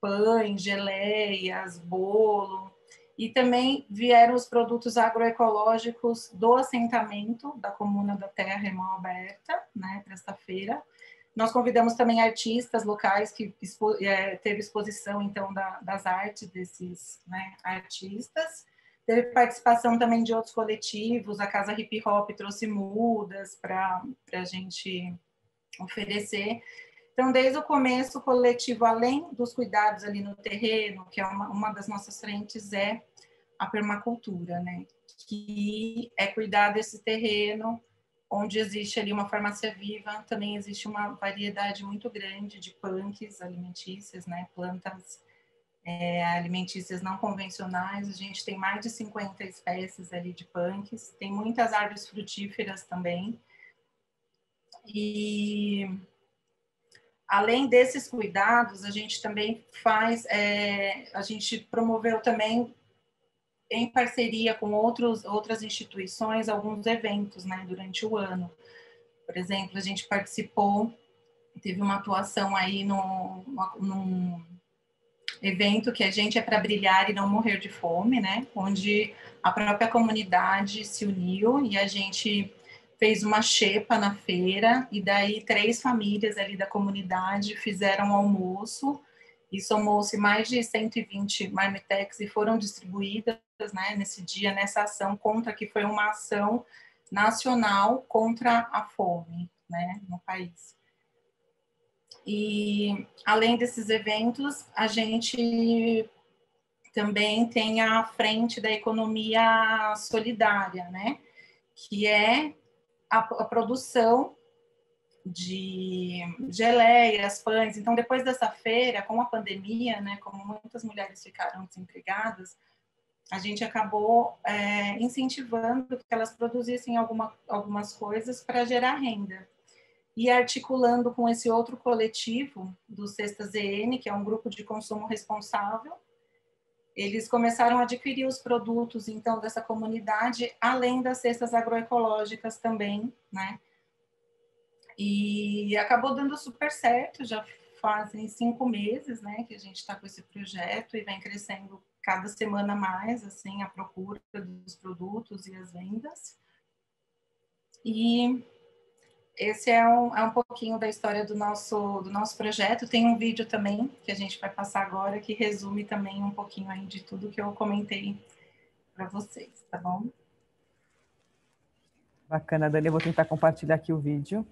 pães, geleias, bolo. E também vieram os produtos agroecológicos do assentamento da Comuna da Terra e Mão Alberta, né, para esta feira. Nós convidamos também artistas locais que teve exposição, então, das artes desses, né, artistas. Teve participação também de outros coletivos, a Casa Hip Hop trouxe mudas para a gente oferecer. Então, desde o começo, o coletivo, além dos cuidados ali no terreno, que é uma das nossas frentes, é a permacultura, né? Que é cuidar desse terreno, onde existe ali uma farmácia viva, também existe uma variedade muito grande de punks alimentícias, né? Plantas alimentícias não convencionais. A gente tem mais de 50 espécies ali de punks, tem muitas árvores frutíferas também. E além desses cuidados, a gente também a gente promoveu também, em parceria com outras instituições, alguns eventos, né, durante o ano. Por exemplo, a gente teve uma atuação aí num evento que a gente é para brilhar e não morrer de fome, né, onde a própria comunidade se uniu e a gente fez uma xepa na feira, e daí 3 famílias ali da comunidade fizeram almoço, e somou-se mais de 120 marmitex e foram distribuídas, né, nesse dia, nessa ação que foi uma ação nacional contra a fome, né, no país. E, além desses eventos, a gente também tem a frente da economia solidária, né, que é a produção de geleias, pães. Então, depois dessa feira, com a pandemia, né, como muitas mulheres ficaram desempregadas, a gente acabou incentivando que elas produzissem algumas coisas para gerar renda. E articulando com esse outro coletivo, do Cestas EN, que é um grupo de consumo responsável, eles começaram a adquirir os produtos, então, dessa comunidade, além das cestas agroecológicas também, né? E acabou dando super certo, já fazem 5 meses, né, que a gente está com esse projeto e vem crescendo cada semana mais, assim, a procura dos produtos e as vendas. E esse é um pouquinho da história do nosso projeto. Tem um vídeo também que a gente vai passar agora que resume também um pouquinho aí de tudo que eu comentei para vocês, tá bom? Bacana, Dani. Eu vou tentar compartilhar aqui o vídeo.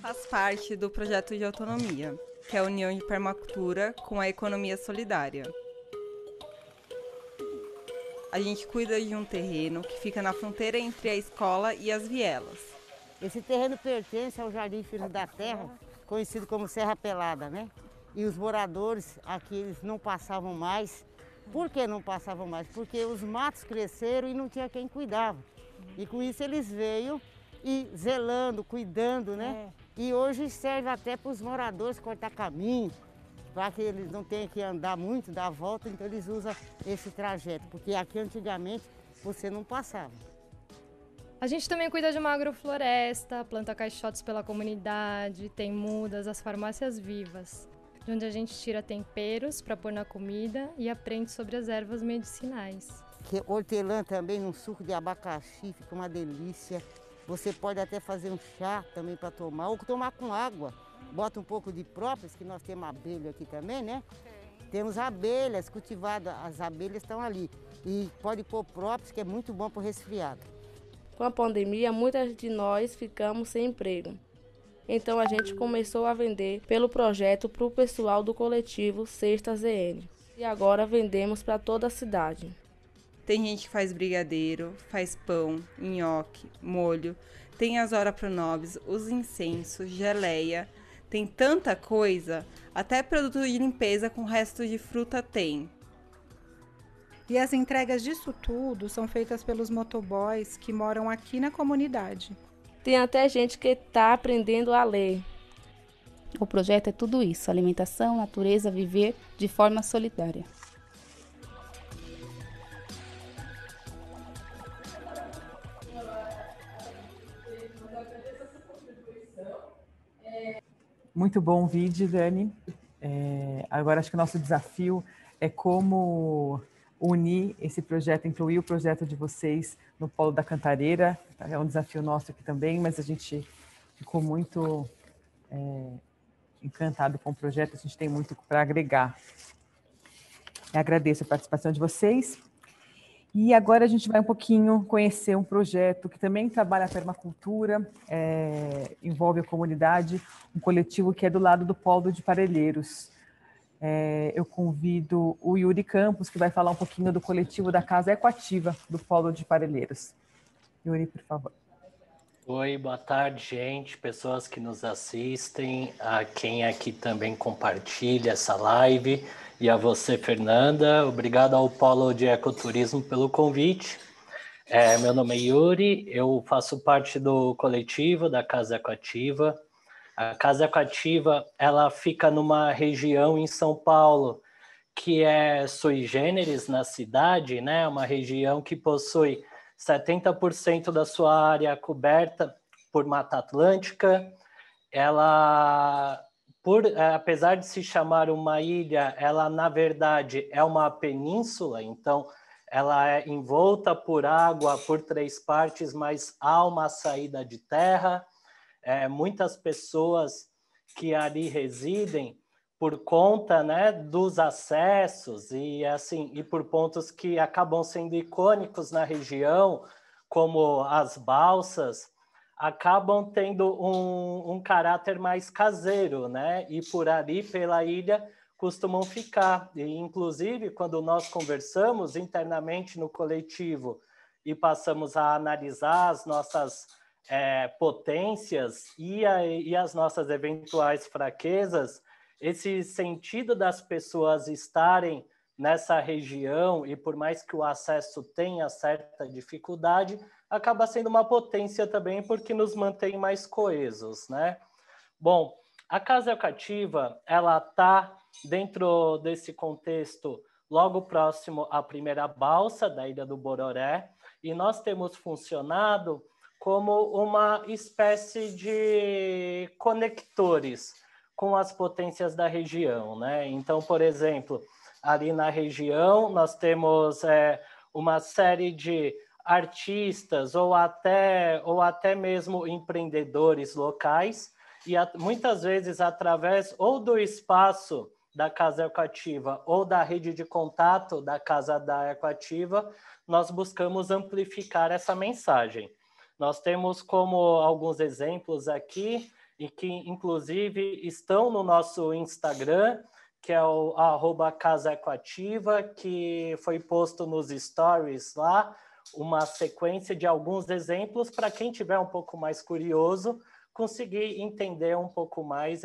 Faz parte do projeto de autonomia, que é a união de permacultura com a economia solidária. A gente cuida de um terreno que fica na fronteira entre a escola e as vielas. Esse terreno pertence ao Jardim Filhos da Terra, conhecido como Serra Pelada, né? E os moradores aqui, eles não passavam mais. Por que não passavam mais? Porque os matos cresceram e não tinha quem cuidava. E com isso eles veio e zelando, cuidando, né? E hoje serve até para os moradores cortar caminho, para que eles não tenham que andar muito, dar a volta, então eles usam esse trajeto, porque aqui antigamente você não passava. A gente também cuida de uma agrofloresta, planta caixotes pela comunidade, tem mudas, as farmácias vivas, de onde a gente tira temperos para pôr na comida e aprende sobre as ervas medicinais. Que hortelã também, um suco de abacaxi, fica uma delícia. Você pode até fazer um chá também para tomar, ou tomar com água. Bota um pouco de própolis, que nós temos abelha aqui também, né? Temos abelhas cultivadas, as abelhas estão ali. E pode pôr própolis, que é muito bom para o resfriado. Com a pandemia, muitas de nós ficamos sem emprego. Então a gente começou a vender pelo projeto para o pessoal do coletivo Cestas ZN. E agora vendemos para toda a cidade. Tem gente que faz brigadeiro, faz pão, nhoque, molho, tem as orapronobis, os incensos, geleia, tem tanta coisa, até produto de limpeza com resto de fruta tem. E as entregas disso tudo são feitas pelos motoboys que moram aqui na comunidade. Tem até gente que está aprendendo a ler. O projeto é tudo isso: alimentação, natureza, viver de forma solidária. Muito bom o vídeo, Dani. Agora acho que o nosso desafio é como unir esse projeto, incluir o projeto de vocês no Polo da Cantareira. É um desafio nosso aqui também, mas a gente ficou muito encantado com o projeto, a gente tem muito para agregar. Eu agradeço a participação de vocês. E agora a gente vai um pouquinho conhecer um projeto que também trabalha a permacultura, envolve a comunidade, um coletivo que é do lado do Polo de Parelheiros. Eu convido o Yuri Campos, que vai falar um pouquinho do coletivo da Casa Ecoativa do Polo de Parelheiros. Yuri, por favor. Oi, boa tarde, gente, pessoas que nos assistem, a quem aqui também compartilha essa live, e a você, Fernanda. Obrigado ao Polo de Ecoturismo pelo convite. Meu nome é Yuri, eu faço parte do coletivo da Casa Ecoativa. A Casa Ecoativa, ela fica numa região em São Paulo que é sui generis na cidade, né? Uma região que possui 70% da sua área coberta por Mata Atlântica. Ela, apesar de se chamar uma ilha, ela, na verdade, é uma península, então ela é envolta por água por 3 partes, mas há uma saída de terra. Muitas pessoas que ali residem, por conta, né, dos acessos e por pontos que acabam sendo icônicos na região, como as balsas, acabam tendo um caráter mais caseiro, né? E por ali, pela ilha, costumam ficar. E, inclusive, quando nós conversamos internamente no coletivo e passamos a analisar as nossas potências e as nossas eventuais fraquezas, esse sentido das pessoas estarem nessa região, e por mais que o acesso tenha certa dificuldade, acaba sendo uma potência também, porque nos mantém mais coesos, né? Bom, a Casa Ecoativa, ela está dentro desse contexto logo próximo à primeira balsa da Ilha do Bororé, e nós temos funcionado como uma espécie de conectores com as potências da região, né? Então, por exemplo, ali na região nós temos uma série de artistas ou até mesmo empreendedores locais, e muitas vezes através ou do espaço da Casa Ecoativa ou da rede de contato da Casa da Ecoativa, nós buscamos amplificar essa mensagem. Nós temos como alguns exemplos aqui, e que inclusive estão no nosso Instagram, que é o @casaecoativa, que foi posto nos stories lá, uma sequência de alguns exemplos para quem tiver um pouco mais curioso, conseguir entender um pouco mais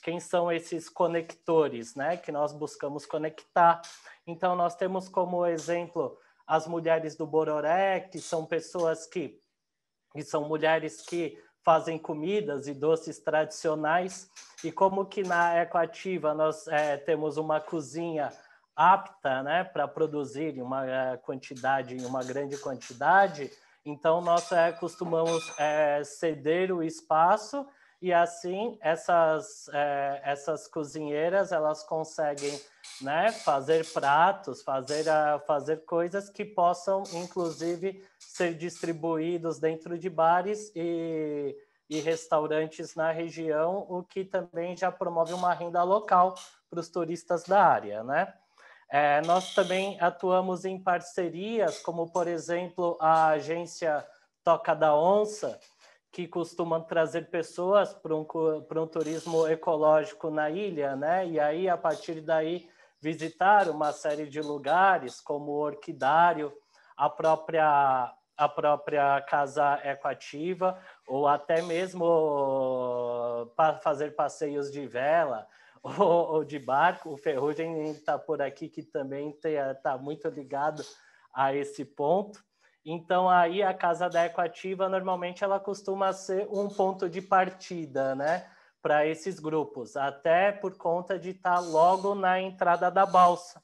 quem são esses conectores, né, que nós buscamos conectar. Então, nós temos como exemplo as mulheres do Bororé, que são pessoas que são mulheres que fazem comidas e doces tradicionais, e como que na Ecoativa nós temos uma cozinha apta, né, para produzir uma grande quantidade, então nós costumamos ceder o espaço, e assim essas cozinheiras elas conseguem, né, fazer pratos, fazer coisas que possam inclusive ser distribuídos dentro de bares e restaurantes na região, o que também já promove uma renda local para os turistas da área, né? Nós também atuamos em parcerias, como, por exemplo, a agência Toca da Onça, que costuma trazer pessoas para um turismo ecológico na ilha, né? E aí, a partir daí, visitar uma série de lugares, como o Orquidário, a própria Casa Ecoativa, ou até mesmo fazer passeios de vela ou de barco. O Ferrugem está por aqui, que também está muito ligado a esse ponto. Então, aí a Casa da Ecoativa, normalmente, ela costuma ser um ponto de partida, né, para esses grupos, até por conta de estar logo na entrada da balsa.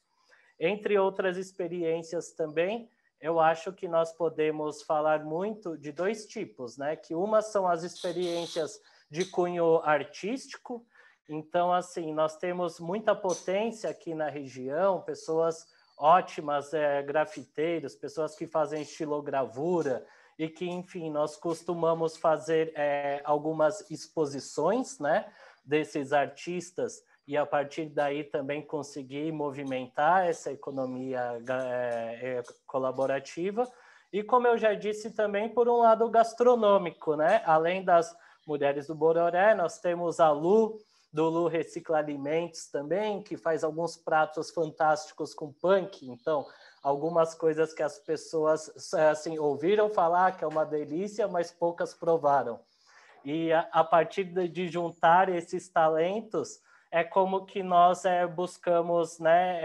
Entre outras experiências também, eu acho que nós podemos falar muito de dois tipos, né, que uma são as experiências de cunho artístico. Então, assim, nós temos muita potência aqui na região, pessoas ótimas grafiteiros, pessoas que fazem estilogravura e que, enfim, nós costumamos fazer algumas exposições, né, desses artistas e, a partir daí, também conseguir movimentar essa economia colaborativa. E, como eu já disse, também por um lado gastronômico, né? Além das Mulheres do Bororé, nós temos a Lu, do Lu Recicla Alimentos também, que faz alguns pratos fantásticos com punk. Então, algumas coisas que as pessoas assim, ouviram falar que é uma delícia, mas poucas provaram. E a partir de juntar esses talentos, é como que nós buscamos, né,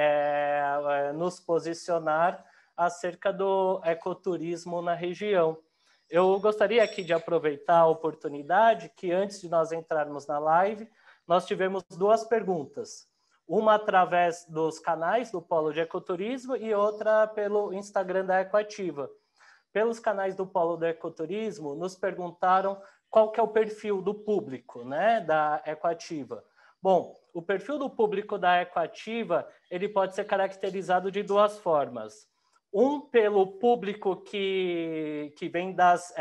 nos posicionar acerca do ecoturismo na região. Eu gostaria aqui de aproveitar a oportunidade que, antes de nós entrarmos na live, nós tivemos duas perguntas. Uma através dos canais do Polo de Ecoturismo e outra pelo Instagram da Ecoativa. Pelos canais do Polo do Ecoturismo, nos perguntaram qual que é o perfil do público, né, da Ecoativa. Bom, o perfil do público da Ecoativa, ele pode ser caracterizado de duas formas. Um, pelo público que vem das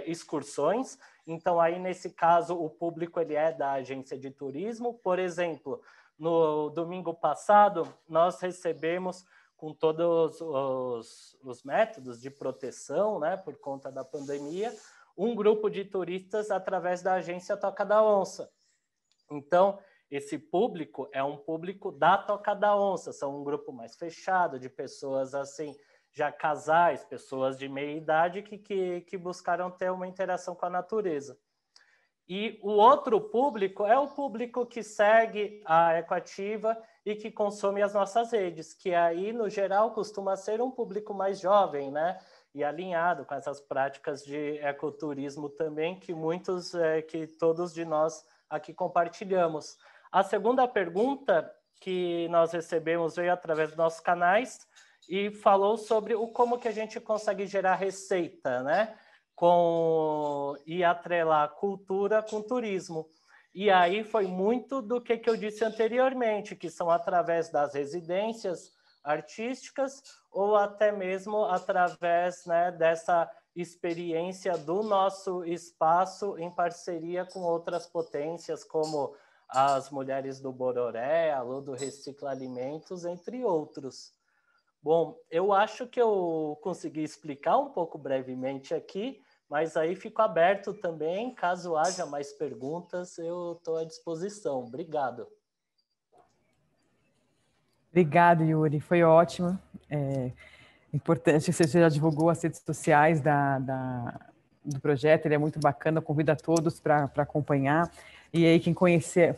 excursões. Então, aí, nesse caso, o público ele é da agência de turismo. Por exemplo, no domingo passado, nós recebemos, com todos os métodos de proteção, né, por conta da pandemia, um grupo de turistas através da agência Toca da Onça. Então, esse público é um público da Toca da Onça, são um grupo mais fechado, de pessoas assim, já casais, pessoas de meia idade que buscaram ter uma interação com a natureza. E o outro público é o público que segue a Ecoativa e que consome as nossas redes, que aí, no geral, costuma ser um público mais jovem, né? E alinhado com essas práticas de ecoturismo também, que todos de nós aqui compartilhamos. A segunda pergunta que nós recebemos veio através dos nossos canais e falou sobre como que a gente consegue gerar receita, né? E atrelar cultura com turismo. E aí foi muito do que eu disse anteriormente, que são através das residências artísticas ou até mesmo através, né, dessa experiência do nosso espaço em parceria com outras potências, como as Mulheres do Bororé, a Lu do Recicla Alimentos, entre outros. Bom, eu acho que eu consegui explicar um pouco brevemente aqui, mas aí fico aberto também, caso haja mais perguntas, eu estou à disposição. Obrigado. Obrigado, Yuri, foi ótimo. Importante que você já divulgou as redes sociais do projeto, ele é muito bacana, convido a todos para acompanhar. E aí, quem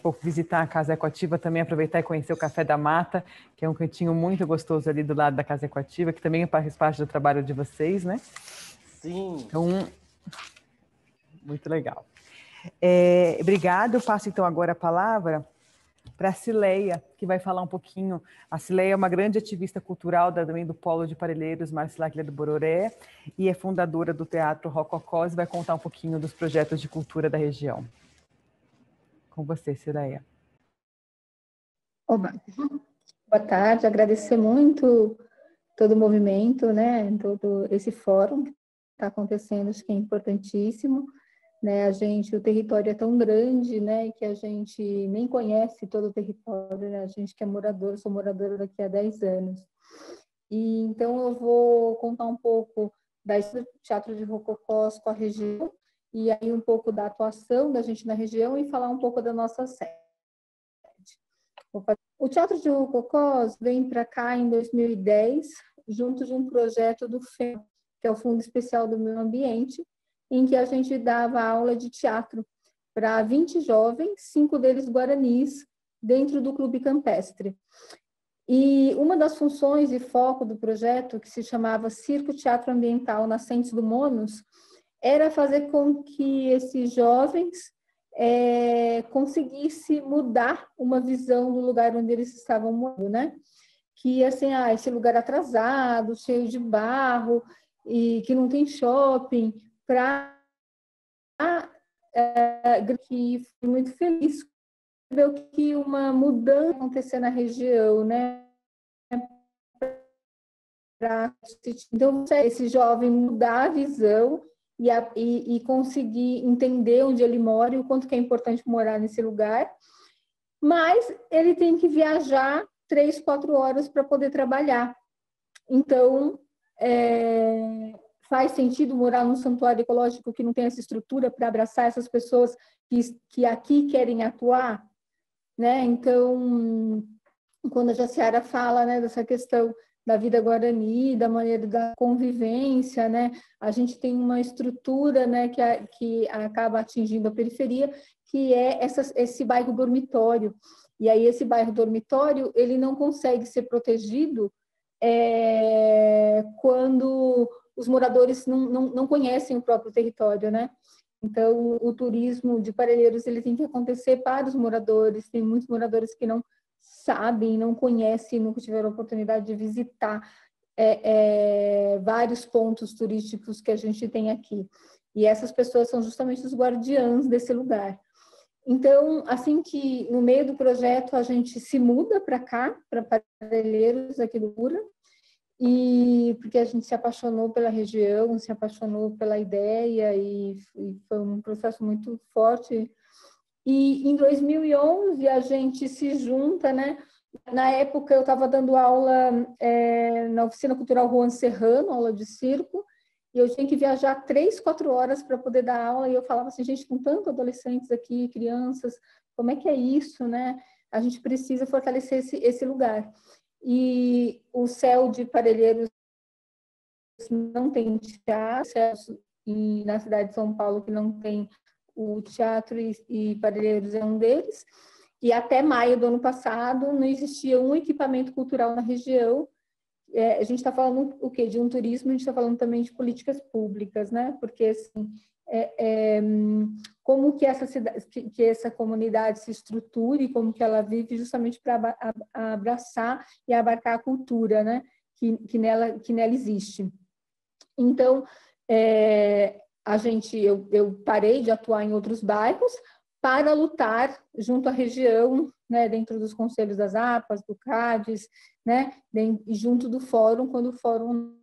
for visitar a Casa Ecoativa, também aproveitar e conhecer o Café da Mata, que é um cantinho muito gostoso ali do lado da Casa Ecoativa, que também faz parte do trabalho de vocês, né? Sim. Então, muito legal. Obrigado. Eu passo, então, agora a palavra para a Cileia, que vai falar um pouquinho. A Cileia é uma grande ativista cultural também do Polo de Parelheiros Marcilac do Bororé e é fundadora do Teatro Rococós e vai contar um pouquinho dos projetos de cultura da região. Com você, Cileia. Oba. Boa tarde, agradecer muito todo o movimento, né, todo esse fórum que está acontecendo, acho que é importantíssimo. né? O território é tão grande, né, que a gente nem conhece todo o território, né? A gente que é morador, sou moradora daqui há 10 anos. E então eu vou contar um pouco da história do Teatro de Rococós com a região, e aí um pouco da atuação da gente na região e falar um pouco da nossa sede. O Teatro de Rococós vem para cá em 2010, junto de um projeto do FEM, que é o Fundo Especial do Meio Ambiente, em que a gente dava aula de teatro para 20 jovens, 5 deles guaranis, dentro do Clube Campestre. E uma das funções e foco do projeto, que se chamava Circo Teatro Ambiental Nascentes do Monos, era fazer com que esses jovens conseguissem mudar uma visão do lugar onde eles estavam morando, né? Que, assim, esse lugar atrasado, cheio de barro, e que não tem shopping, para que fui muito feliz que uma mudança acontecer na região, né? Então, esse jovem mudar a visão e conseguir entender onde ele mora e o quanto que é importante morar nesse lugar, mas ele tem que viajar 3, 4 horas para poder trabalhar. Então, faz sentido morar num santuário ecológico que não tem essa estrutura para abraçar essas pessoas que aqui querem atuar, né? Então, quando a Jaciara fala, né, dessa questão da vida guarani, da maneira da convivência, né? A gente tem uma estrutura, né, que acaba atingindo a periferia, que é esse bairro dormitório. E aí esse bairro dormitório, ele não consegue ser protegido quando os moradores não conhecem o próprio território, né? Então, o turismo de Parelheiros, ele tem que acontecer para os moradores. Tem muitos moradores que não sabem, não conhecem, nunca tiveram a oportunidade de visitar vários pontos turísticos que a gente tem aqui. E essas pessoas são justamente os guardiãs desse lugar. Então, assim que no meio do projeto a gente se muda para cá, para Parelheiros, aqui do Cura, e porque a gente se apaixonou pela região, se apaixonou pela ideia e foi um processo muito forte. E em 2011 a gente se junta, né? Na época eu estava dando aula na Oficina Cultural Juan Serrano, aula de circo, e eu tinha que viajar 3, 4 horas para poder dar aula, e eu falava assim, gente, com tantos adolescentes aqui, crianças, como é que é isso, né? A gente precisa fortalecer esse lugar. E o céu de Parelheiros não tem teatro, e na cidade de São Paulo que não tem o teatro, e Parelheiros é um deles. E até maio do ano passado não existia um equipamento cultural na região. A gente está falando o quê? De um turismo, a gente está falando também de políticas públicas, né? Porque assim, como que essa comunidade se estruture, como que ela vive, justamente para abraçar e abarcar a cultura, né? Que nela existe. Então, eu parei de atuar em outros bairros para lutar junto à região, né, dentro dos conselhos das APAs, do CADES, né, junto do fórum, quando o fórum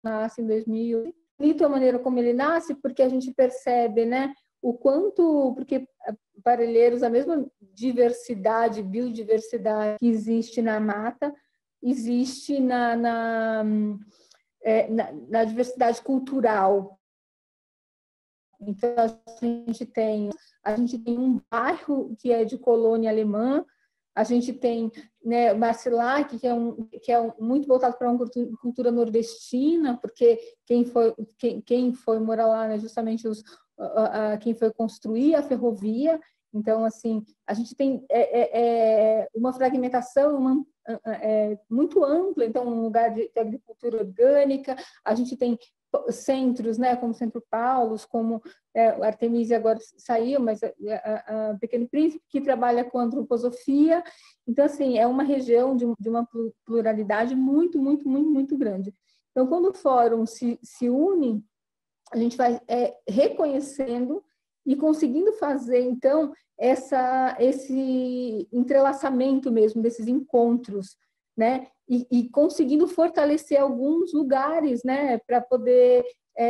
nasce em 2008. Bonito a maneira como ele nasce, porque a gente percebe, né, o quanto, porque Parelheiros, a mesma biodiversidade que existe na mata, existe na diversidade cultural. Então, a gente tem um bairro que é de colônia alemã, a gente tem, né, Marcilac, que é muito voltado para uma cultura nordestina, porque quem foi morar lá, né, justamente quem foi construir a ferrovia. Então, assim, a gente tem uma fragmentação muito ampla, então, um lugar de agricultura orgânica, a gente tem centros, né, como Centro Paulos, como a Artemisia agora saiu, mas a Pequeno Príncipe, que trabalha com antroposofia. Então, assim, é uma região de uma pluralidade muito, muito, muito, muito grande. Então, quando o fórum se une, a gente vai reconhecendo e conseguindo fazer, então, esse entrelaçamento mesmo desses encontros, né? E conseguindo fortalecer alguns lugares, né, para poder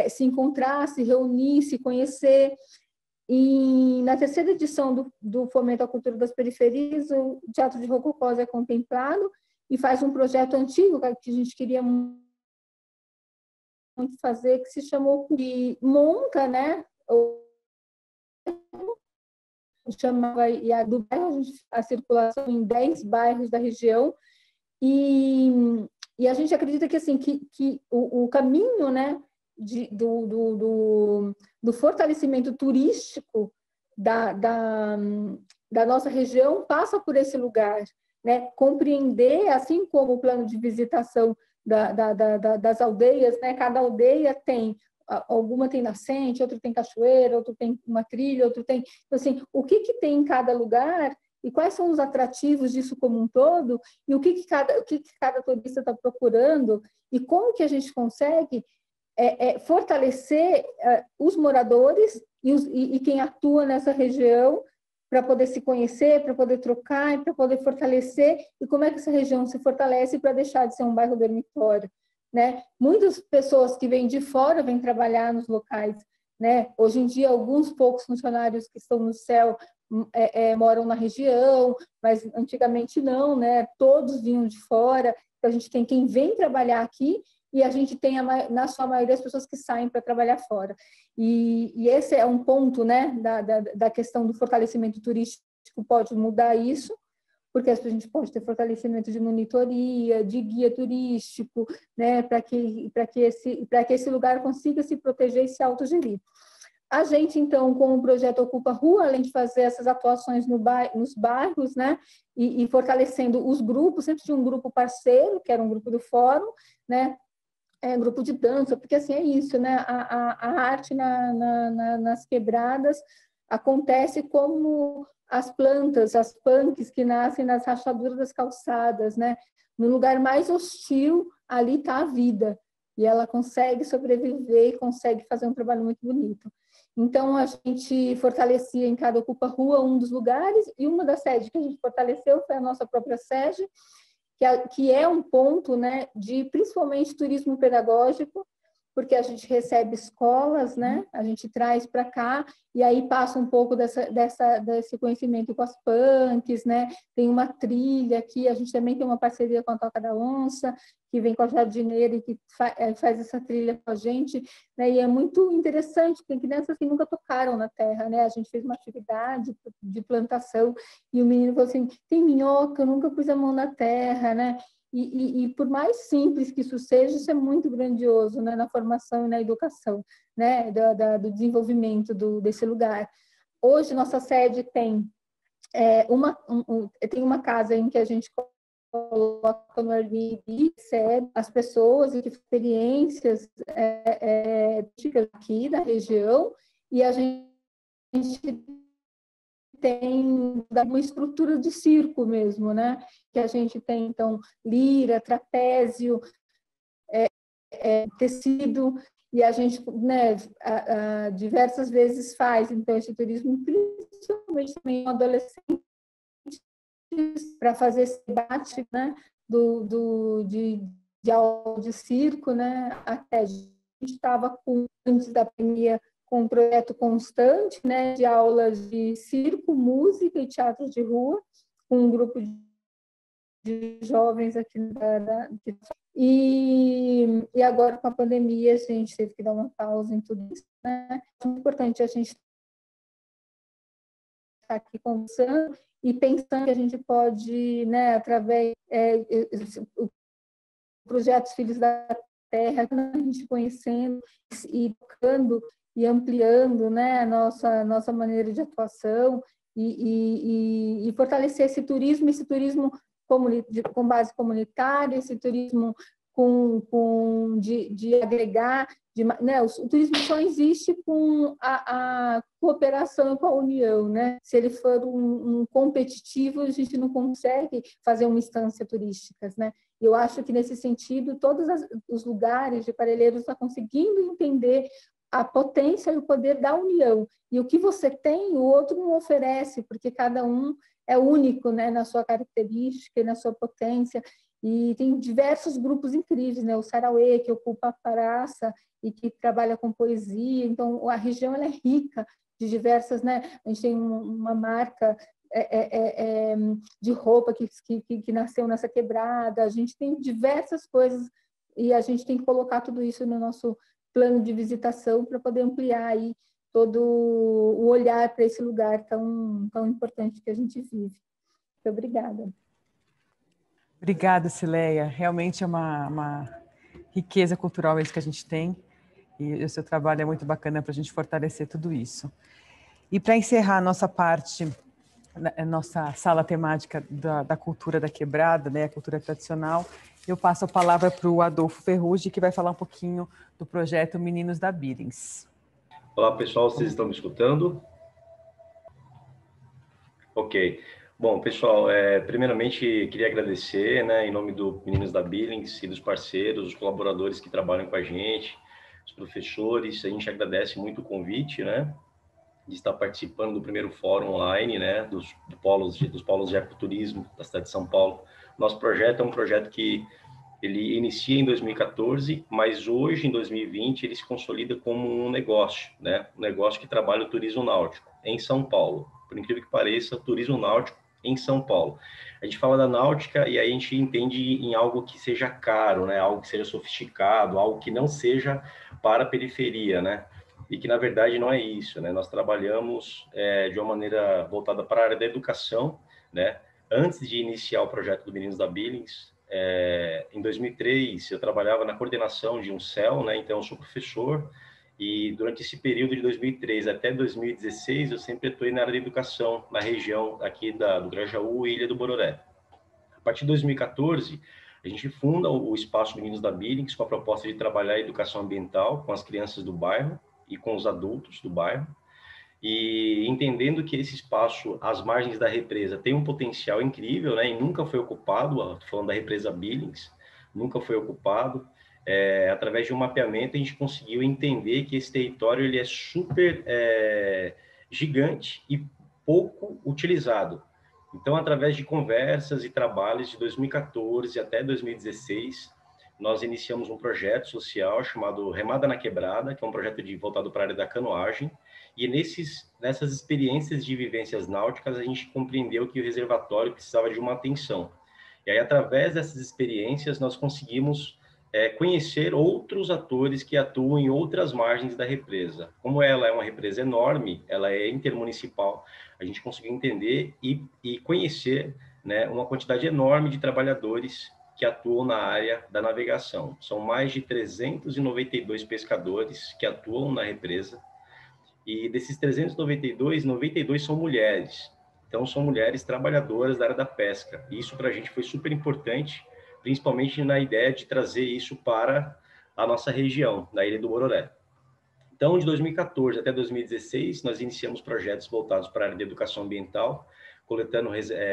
se encontrar, se reunir, se conhecer. E na terceira edição do Fomento à Cultura das Periferias, o Teatro de Rococós é contemplado e faz um projeto antigo que a gente queria muito fazer, que se chamou e monta, né, chamava do bairro, a circulação em 10 bairros da região, e a gente acredita que assim que o caminho, né, do fortalecimento turístico da nossa região passa por esse lugar, né? Compreender, assim como o plano de visitação das aldeias, né? Cada aldeia tem, alguma tem nascente, outra tem cachoeira, outra tem uma trilha, outra tem... Assim, o que tem em cada lugar e quais são os atrativos disso como um todo e o que cada turista está procurando e como que a gente consegue fortalecer os moradores e quem atua nessa região para poder se conhecer, para poder trocar, para poder fortalecer, e como é que essa região se fortalece para deixar de ser um bairro dormitório, né? Muitas pessoas que vêm de fora vêm trabalhar nos locais, né? Hoje em dia, alguns poucos funcionários que estão no céu moram na região, mas antigamente não, né? Todos vinham de fora, então a gente tem quem vem trabalhar aqui, e a gente tem, na sua maioria, as pessoas que saem para trabalhar fora. E esse é um ponto, né, da questão do fortalecimento turístico, pode mudar isso, porque a gente pode ter fortalecimento de monitoria, de guia turístico, né, para que esse lugar consiga se proteger e se autogerir. A gente, então, com o projeto Ocupa Rua, além de fazer essas atuações nos bairros, né, e fortalecendo os grupos, sempre tinha um grupo parceiro, que era um grupo do fórum, né, grupo de dança, porque assim é isso, né? A arte nas quebradas acontece como as plantas, as punks que nascem nas rachaduras das calçadas, né? No lugar mais hostil, ali está a vida, e ela consegue sobreviver e consegue fazer um trabalho muito bonito. Então, a gente fortalecia em cada Ocupa Rua um dos lugares, e uma das sedes que a gente fortaleceu foi a nossa própria sede, que é um ponto, né, de principalmente turismo pedagógico, porque a gente recebe escolas, né, a gente traz para cá, e aí passa um pouco desse conhecimento com as punks, né, tem uma trilha aqui, a gente também tem uma parceria com a Toca da Onça, que vem com a jardineira e que faz essa trilha com a gente, né, e é muito interessante, porque crianças que nunca tocaram na terra, né, a gente fez uma atividade de plantação, e o menino falou assim, tem minhoca, eu nunca pus a mão na terra, né, e por mais simples que isso seja, isso é muito grandioso, né, na formação e na educação, né, do desenvolvimento desse lugar. Hoje, nossa sede tem uma casa em que a gente coloca no Airbnb, recebe as pessoas e experiências aqui da região, e a gente tem uma estrutura de circo mesmo, né? Que a gente tem, então, lira, trapézio, tecido, e a gente, né, diversas vezes faz, então, esse turismo, principalmente também adolescentes, para fazer esse debate, né, de aula de circo, né? Até a gente estava, antes da pandemia, com um projeto constante, né, de aulas de circo, música e teatro de rua, com um grupo de jovens aqui e agora com a pandemia a gente teve que dar uma pausa em tudo isso, né? É muito importante a gente estar aqui conversando e pensando que a gente pode, né, através do projetos Filhos da Terra, a gente conhecendo e tocando e ampliando, né, a nossa maneira de atuação e fortalecer esse turismo com base comunitária, esse turismo de agregar, né, o turismo só existe com a cooperação e com a união, né? Se ele for um competitivo, a gente não consegue fazer uma instância turística, né? Eu acho que, nesse sentido, todos os lugares de Parelheiros estão conseguindo entender a potência e o poder da união. E o que você tem, o outro não oferece, porque cada um é único, né, na sua característica e na sua potência. E tem diversos grupos incríveis, né? O Sarauê, que ocupa a praça e que trabalha com poesia. Então, a região ela é rica de diversas, né? A gente tem uma marca de roupa que nasceu nessa quebrada, a gente tem diversas coisas e a gente tem que colocar tudo isso no nosso plano de visitação para poder ampliar aí todo o olhar para esse lugar tão importante que a gente vive. Muito obrigada. Obrigada, Cileia. Realmente é uma riqueza cultural isso que a gente tem e o seu trabalho é muito bacana para a gente fortalecer tudo isso. E para encerrar a nossa parte, a nossa sala temática da cultura da quebrada, né, a cultura tradicional, eu passo a palavra para o Adolfo Ferrugem, que vai falar um pouquinho do projeto Meninos da Billings. Olá, pessoal, vocês estão me escutando? Ok. Bom, pessoal, primeiramente queria agradecer, né, em nome do Meninos da Billings e dos parceiros, os colaboradores que trabalham com a gente, os professores, a gente agradece muito o convite, né, de estar participando do primeiro fórum online, né, dos polos de ecoturismo da cidade de São Paulo. Nosso projeto é um projeto que ele inicia em 2014, mas hoje, em 2020, ele se consolida como um negócio, né, um negócio que trabalha o turismo náutico em São Paulo. Por incrível que pareça, turismo náutico em São Paulo. A gente fala da náutica e aí a gente entende em algo que seja caro, né, algo que seja sofisticado, algo que não seja para a periferia, né, e que na verdade não é isso, né? Nós trabalhamos de uma maneira voltada para a área da educação, né? Antes de iniciar o projeto do Meninos da Billings, em 2003 eu trabalhava na coordenação de um CEL, né? Então eu sou professor e durante esse período de 2003 até 2016 eu sempre atuei na área da educação na região aqui do Grajaú e Ilha do Bororé. A partir de 2014 a gente funda o Espaço Meninos da Billings com a proposta de trabalhar a educação ambiental com as crianças do bairro e com os adultos do bairro, e entendendo que esse espaço, às margens da represa, tem um potencial incrível, né, e nunca foi ocupado, falando da represa Billings, nunca foi ocupado, através de um mapeamento a gente conseguiu entender que esse território ele é super gigante e pouco utilizado. Então, através de conversas e trabalhos de 2014 até 2016, nós iniciamos um projeto social chamado Remada na Quebrada, que é um projeto voltado para a área da canoagem, e nessas experiências de vivências náuticas, a gente compreendeu que o reservatório precisava de uma atenção. E aí, através dessas experiências, nós conseguimos conhecer outros atores que atuam em outras margens da represa. Como ela é uma represa enorme, ela é intermunicipal, a gente conseguiu entender e conhecer, né, uma quantidade enorme de trabalhadores que atuam na área da navegação. São mais de 392 pescadores que atuam na represa, e desses 392, 92 são mulheres. Então, são mulheres trabalhadoras da área da pesca. E isso para a gente foi super importante, principalmente na ideia de trazer isso para a nossa região, na Ilha do Bororé. Então, de 2014 até 2016, nós iniciamos projetos voltados para a área de educação ambiental, coletando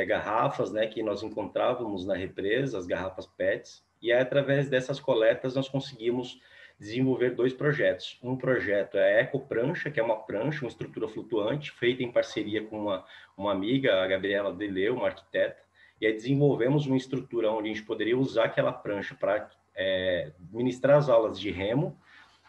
garrafas, né, que nós encontrávamos na represa, as garrafas PETs, e aí, através dessas coletas nós conseguimos desenvolver 2 projetos. Um projeto é a Ecoprancha, que é uma prancha, uma estrutura flutuante, feita em parceria com uma amiga, a Gabriela Deleu, uma arquiteta, e aí desenvolvemos uma estrutura onde a gente poderia usar aquela prancha para ministrar as aulas de remo,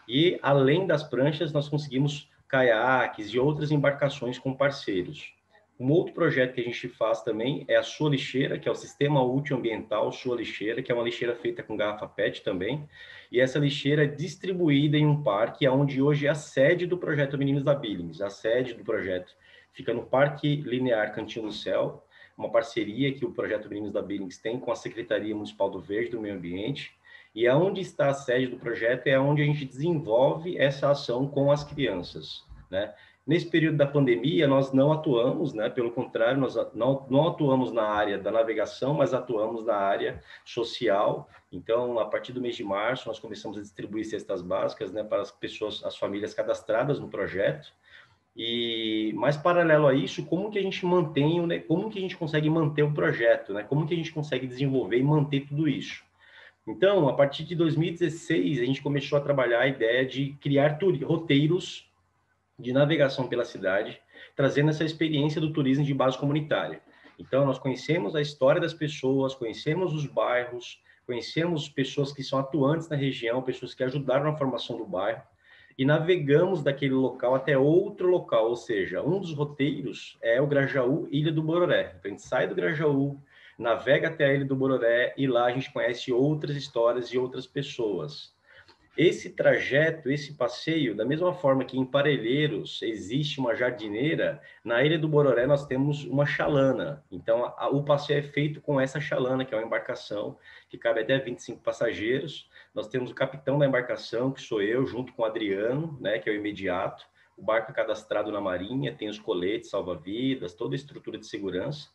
e além das pranchas nós conseguimos caiaques e outras embarcações com parceiros. Um outro projeto que a gente faz também é a Sua Lixeira, que é o Sistema Útil Ambiental Sua Lixeira, que é uma lixeira feita com garrafa PET também, e essa lixeira é distribuída em um parque, onde hoje é a sede do projeto Meninos da Billings. A sede do projeto fica no Parque Linear Cantinho do Céu, uma parceria que o projeto Meninos da Billings tem com a Secretaria Municipal do Verde e do Meio Ambiente, e aonde está a sede do projeto é onde a gente desenvolve essa ação com as crianças, né? Nesse período da pandemia, nós não atuamos, né? Pelo contrário, nós não atuamos na área da navegação, mas atuamos na área social. Então, a partir do mês de março, nós começamos a distribuir cestas básicas, né, para as pessoas, as famílias cadastradas no projeto. E, mais paralelo a isso, como que a gente mantém, né, como que a gente consegue manter o projeto, né? Como que a gente consegue desenvolver e manter tudo isso? Então, a partir de 2016, a gente começou a trabalhar a ideia de criar roteiros de navegação pela cidade, trazendo essa experiência do turismo de base comunitária. Então, nós conhecemos a história das pessoas, conhecemos os bairros, conhecemos pessoas que são atuantes na região, pessoas que ajudaram na formação do bairro, e navegamos daquele local até outro local, ou seja, um dos roteiros é o Grajaú, Ilha do Bororé. Então, a gente sai do Grajaú, navega até a Ilha do Bororé e lá a gente conhece outras histórias de outras pessoas. Esse trajeto, esse passeio, da mesma forma que em Parelheiros existe uma jardineira, na Ilha do Bororé nós temos uma chalana. Então, o passeio é feito com essa chalana, que é uma embarcação que cabe até 25 passageiros. Nós temos o capitão da embarcação, que sou eu, junto com o Adriano, né, que é o imediato. O barco é cadastrado na Marinha, tem os coletes salva-vidas, toda a estrutura de segurança.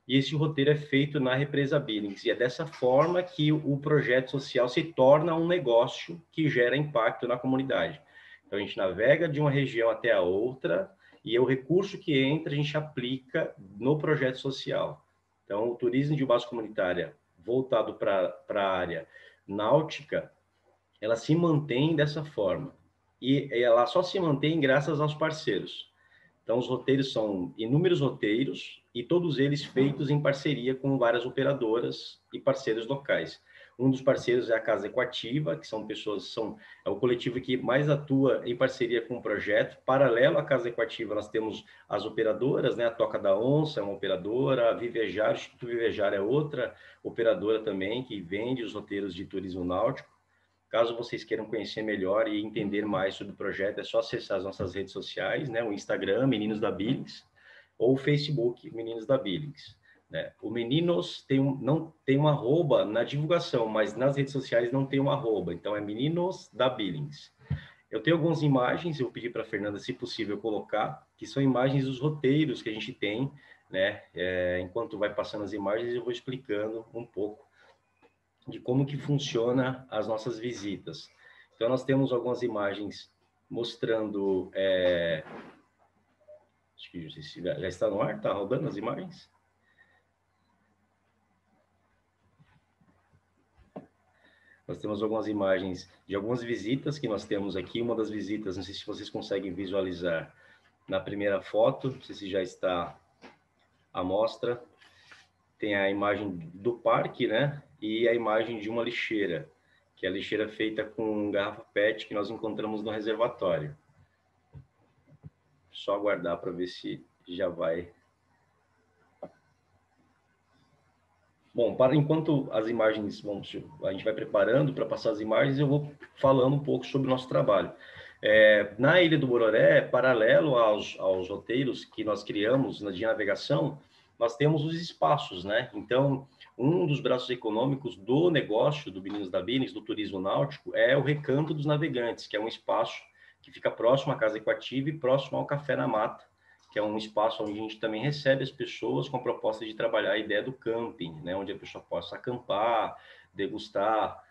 E esse roteiro é feito na Represa Billings. E é dessa forma que o projeto social se torna um negócio que gera impacto na comunidade. Então, a gente navega de uma região até a outra e o recurso que entra, a gente aplica no projeto social. Então, o turismo de base comunitária voltado para a área náutica, ela se mantém dessa forma. E ela só se mantém graças aos parceiros. Então, os roteiros são inúmeros roteiros e todos eles feitos em parceria com várias operadoras e parceiros locais. Um dos parceiros é a Casa Equativa, que são pessoas, é o coletivo que mais atua em parceria com o projeto. Paralelo à Casa Equativa, nós temos as operadoras, né? A Toca da Onça é uma operadora, a Vivejar, o Instituto Vivejar é outra operadora também, que vende os roteiros de turismo náutico. Caso vocês queiram conhecer melhor e entender mais sobre o projeto, é só acessar as nossas redes sociais, né? O Instagram, Meninos da Billings, ou o Facebook, Meninos da Billings. Né? O Meninos não tem um arroba na divulgação, mas nas redes sociais não tem um arroba, então é Meninos da Billings. Eu tenho algumas imagens, eu vou pedir para a Fernanda, se possível, colocar, que são imagens dos roteiros que a gente tem, né? Enquanto vai passando as imagens, eu vou explicando um pouco de como que funciona as nossas visitas. Então, nós temos algumas imagens mostrando... acho que já está no ar, está rodando as imagens? Nós temos algumas imagens de algumas visitas que nós temos aqui. Uma das visitas, não sei se vocês conseguem visualizar na primeira foto, não sei se já está à mostra. Tem a imagem do parque, né? E a imagem de uma lixeira, que é a lixeira feita com garrafa PET que nós encontramos no reservatório. Só aguardar para ver se já vai. Bom, enquanto as imagens, a gente vai preparando para passar as imagens, eu vou falando um pouco sobre o nosso trabalho. Na Ilha do Bororé, paralelo aos roteiros que nós criamos de navegação, nós temos os espaços, né? Então, um dos braços econômicos do negócio do Meninos da Billings, do turismo náutico, é o Recanto dos Navegantes, que é um espaço que fica próximo à Casa Equativa e próximo ao Café na Mata, que é um espaço onde a gente também recebe as pessoas com a proposta de trabalhar a ideia do camping, né? Onde a pessoa possa acampar, degustar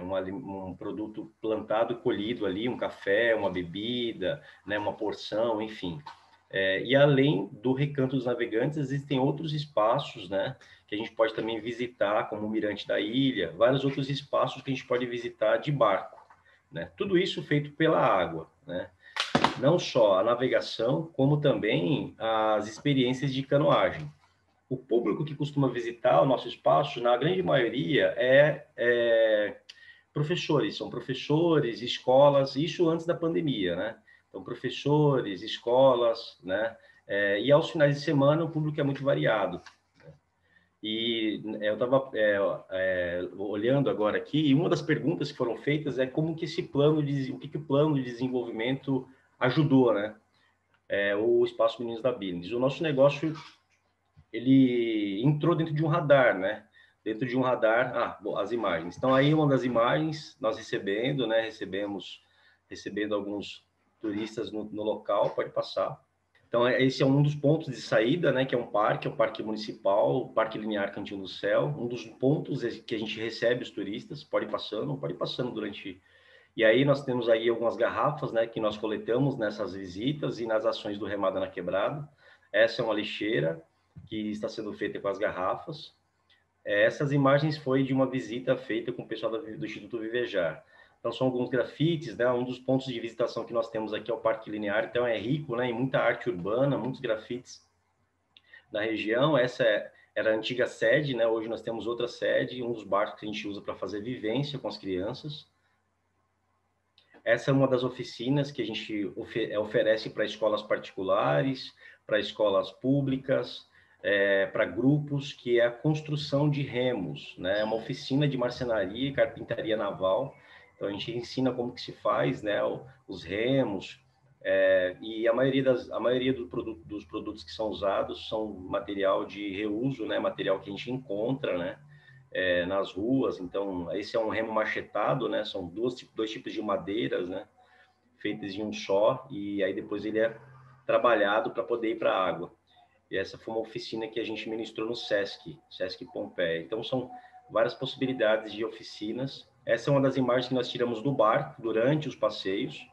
um produto plantado e colhido ali, um café, uma bebida, né? Uma porção, enfim. E além do Recanto dos Navegantes, existem outros espaços, né, que a gente pode também visitar, como o Mirante da Ilha, vários outros espaços que a gente pode visitar de barco, né? Tudo isso feito pela água, né? Não só a navegação, como também as experiências de canoagem. O público que costuma visitar o nosso espaço, na grande maioria, professores, são professores, escolas, isso antes da pandemia, né? Então, professores, escolas, né? E aos finais de semana o público é muito variado. Né? E eu estava olhando agora aqui, e uma das perguntas que foram feitas é como que esse plano o que o plano de desenvolvimento ajudou, né? O Espaço Meninos da Billings. O nosso negócio, ele entrou dentro de um radar, né? Dentro de um radar, as imagens. Então, aí uma das imagens, nós recebendo, né? Recebendo alguns turistas no local, pode passar. Então, esse é um dos pontos de saída, né, que é o Parque Municipal, o Parque Linear Cantinho do Céu. Um dos pontos que a gente recebe os turistas, pode ir passando durante... E aí nós temos aí algumas garrafas, né, que nós coletamos nessas visitas e nas ações do Remada na Quebrada. Essa é uma lixeira que está sendo feita com as garrafas. Essas imagens foi de uma visita feita com o pessoal do Instituto Vivejar. Então, são alguns grafites, né? Um dos pontos de visitação que nós temos aqui é o Parque Linear, então é rico, né? Em muita arte urbana, muitos grafites da região. Essa era a antiga sede, né? Hoje nós temos outra sede, um dos barcos que a gente usa para fazer vivência com as crianças. Essa é uma das oficinas que a gente oferece para escolas particulares, para escolas públicas, para grupos, que é a construção de remos, né? É uma oficina de marcenaria e carpintaria naval. Então, a gente ensina como que se faz, né, os remos, e a maioria dos produtos que são usados são material de reuso, né, material que a gente encontra, né, nas ruas. Então, esse é um remo machetado, né, são dois tipos de madeiras, né, feitas em um só, e aí depois ele é trabalhado para poder ir para a água. E essa foi uma oficina que a gente ministrou no Sesc Pompeia. Então, são várias possibilidades de oficinas. Essa é uma das imagens que nós tiramos do bar durante os passeios.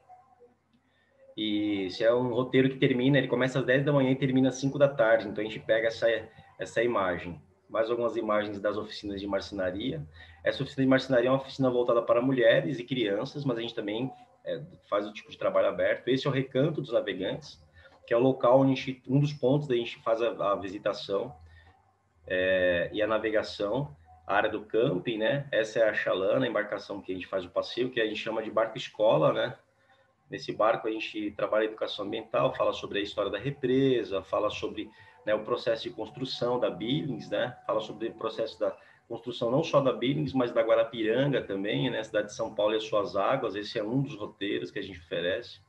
E esse é um roteiro que termina, ele começa às 10 da manhã e termina às 5 da tarde. Então, a gente pega essa imagem. Mais algumas imagens das oficinas de marcenaria. Essa oficina de marcenaria é uma oficina voltada para mulheres e crianças, mas a gente também faz o tipo de trabalho aberto. Esse é o Recanto dos Navegantes, que é o local onde um dos pontos da gente faz a visitação e a navegação, a área do camping, né? Essa é a Chalana, a embarcação que a gente faz o passeio, que a gente chama de barco escola, né? Nesse barco a gente trabalha educação ambiental, fala sobre a história da represa, fala sobre, né, o processo de construção da Billings, né? Fala sobre o processo da construção não só da Billings, mas da Guarapiranga também, né? Cidade de São Paulo e as suas águas. Esse é um dos roteiros que a gente oferece.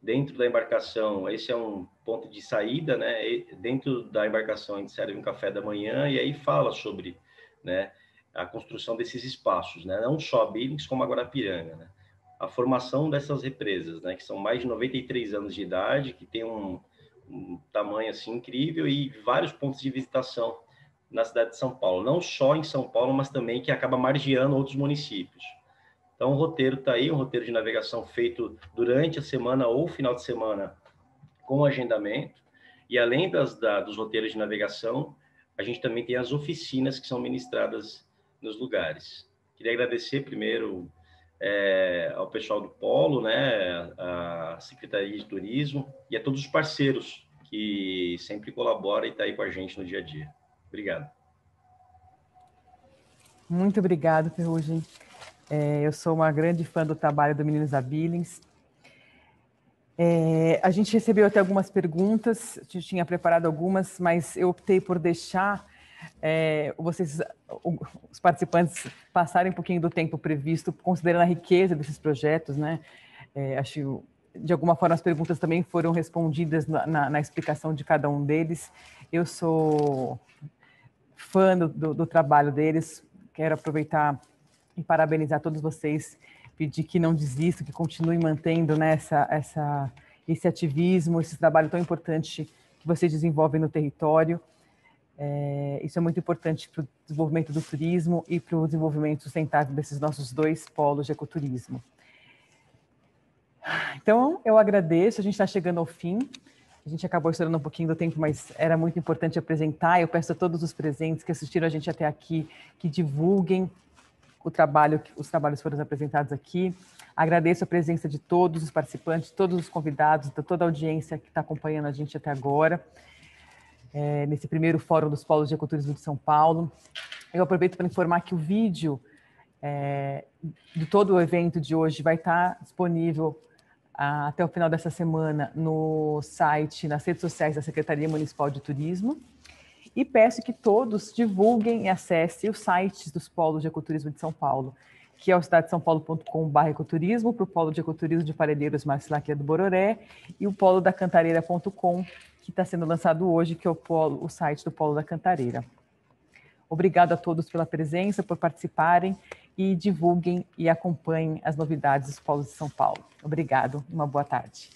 Dentro da embarcação, esse é um ponto de saída, né? E dentro da embarcação a gente serve um café da manhã e aí fala sobre, né, a construção desses espaços, né? Não só a Billings, como a Guarapiranga, né? A formação dessas represas, né? Que são mais de 93 anos de idade, que tem um tamanho assim incrível, e vários pontos de visitação na cidade de São Paulo. Não só em São Paulo, mas também que acaba margeando outros municípios. Então, o roteiro está aí, um roteiro de navegação feito durante a semana ou final de semana com agendamento. E além dos roteiros de navegação, a gente também tem as oficinas que são ministradas nos lugares. Queria agradecer primeiro ao pessoal do Polo, né, a Secretaria de Turismo e a todos os parceiros que sempre colaboram e estão aí com a gente no dia a dia. Obrigado. Muito obrigado, Ferrugem. Eu sou uma grande fã do trabalho do Meninos da Billings. A gente recebeu até algumas perguntas, a gente tinha preparado algumas, mas eu optei por deixar os participantes passarem um pouquinho do tempo previsto, considerando a riqueza desses projetos, né? Acho que, de alguma forma, as perguntas também foram respondidas na explicação de cada um deles. Eu sou fã do trabalho deles, quero aproveitar e parabenizar todos vocês, pedir que não desistam, que continuem mantendo, né, esse ativismo, esse trabalho tão importante que vocês desenvolvem no território. Isso é muito importante para o desenvolvimento do turismo e para o desenvolvimento sustentável desses nossos dois polos de ecoturismo. Então, eu agradeço, a gente está chegando ao fim. A gente acabou estourando um pouquinho do tempo, mas era muito importante apresentar. Eu peço a todos os presentes que assistiram a gente até aqui, que divulguem os trabalhos foram apresentados aqui. Agradeço a presença de todos os participantes, todos os convidados, de toda a audiência que está acompanhando a gente até agora, nesse primeiro Fórum dos Polos de Ecoturismo de São Paulo. Eu aproveito para informar que o vídeo de todo o evento de hoje vai estar disponível até o final dessa semana no site, nas redes sociais da Secretaria Municipal de Turismo. E peço que todos divulguem e acessem os sites dos polos de ecoturismo de São Paulo, que é o cidadesaopaulo.com/ecoturismo, para o polo de ecoturismo de Parelheiros Marcilaquia do Bororé, e o polo da Cantareira.com, que está sendo lançado hoje, que é o site do Polo da Cantareira. Obrigado a todos pela presença, por participarem, e divulguem e acompanhem as novidades dos polos de São Paulo. Obrigado, uma boa tarde.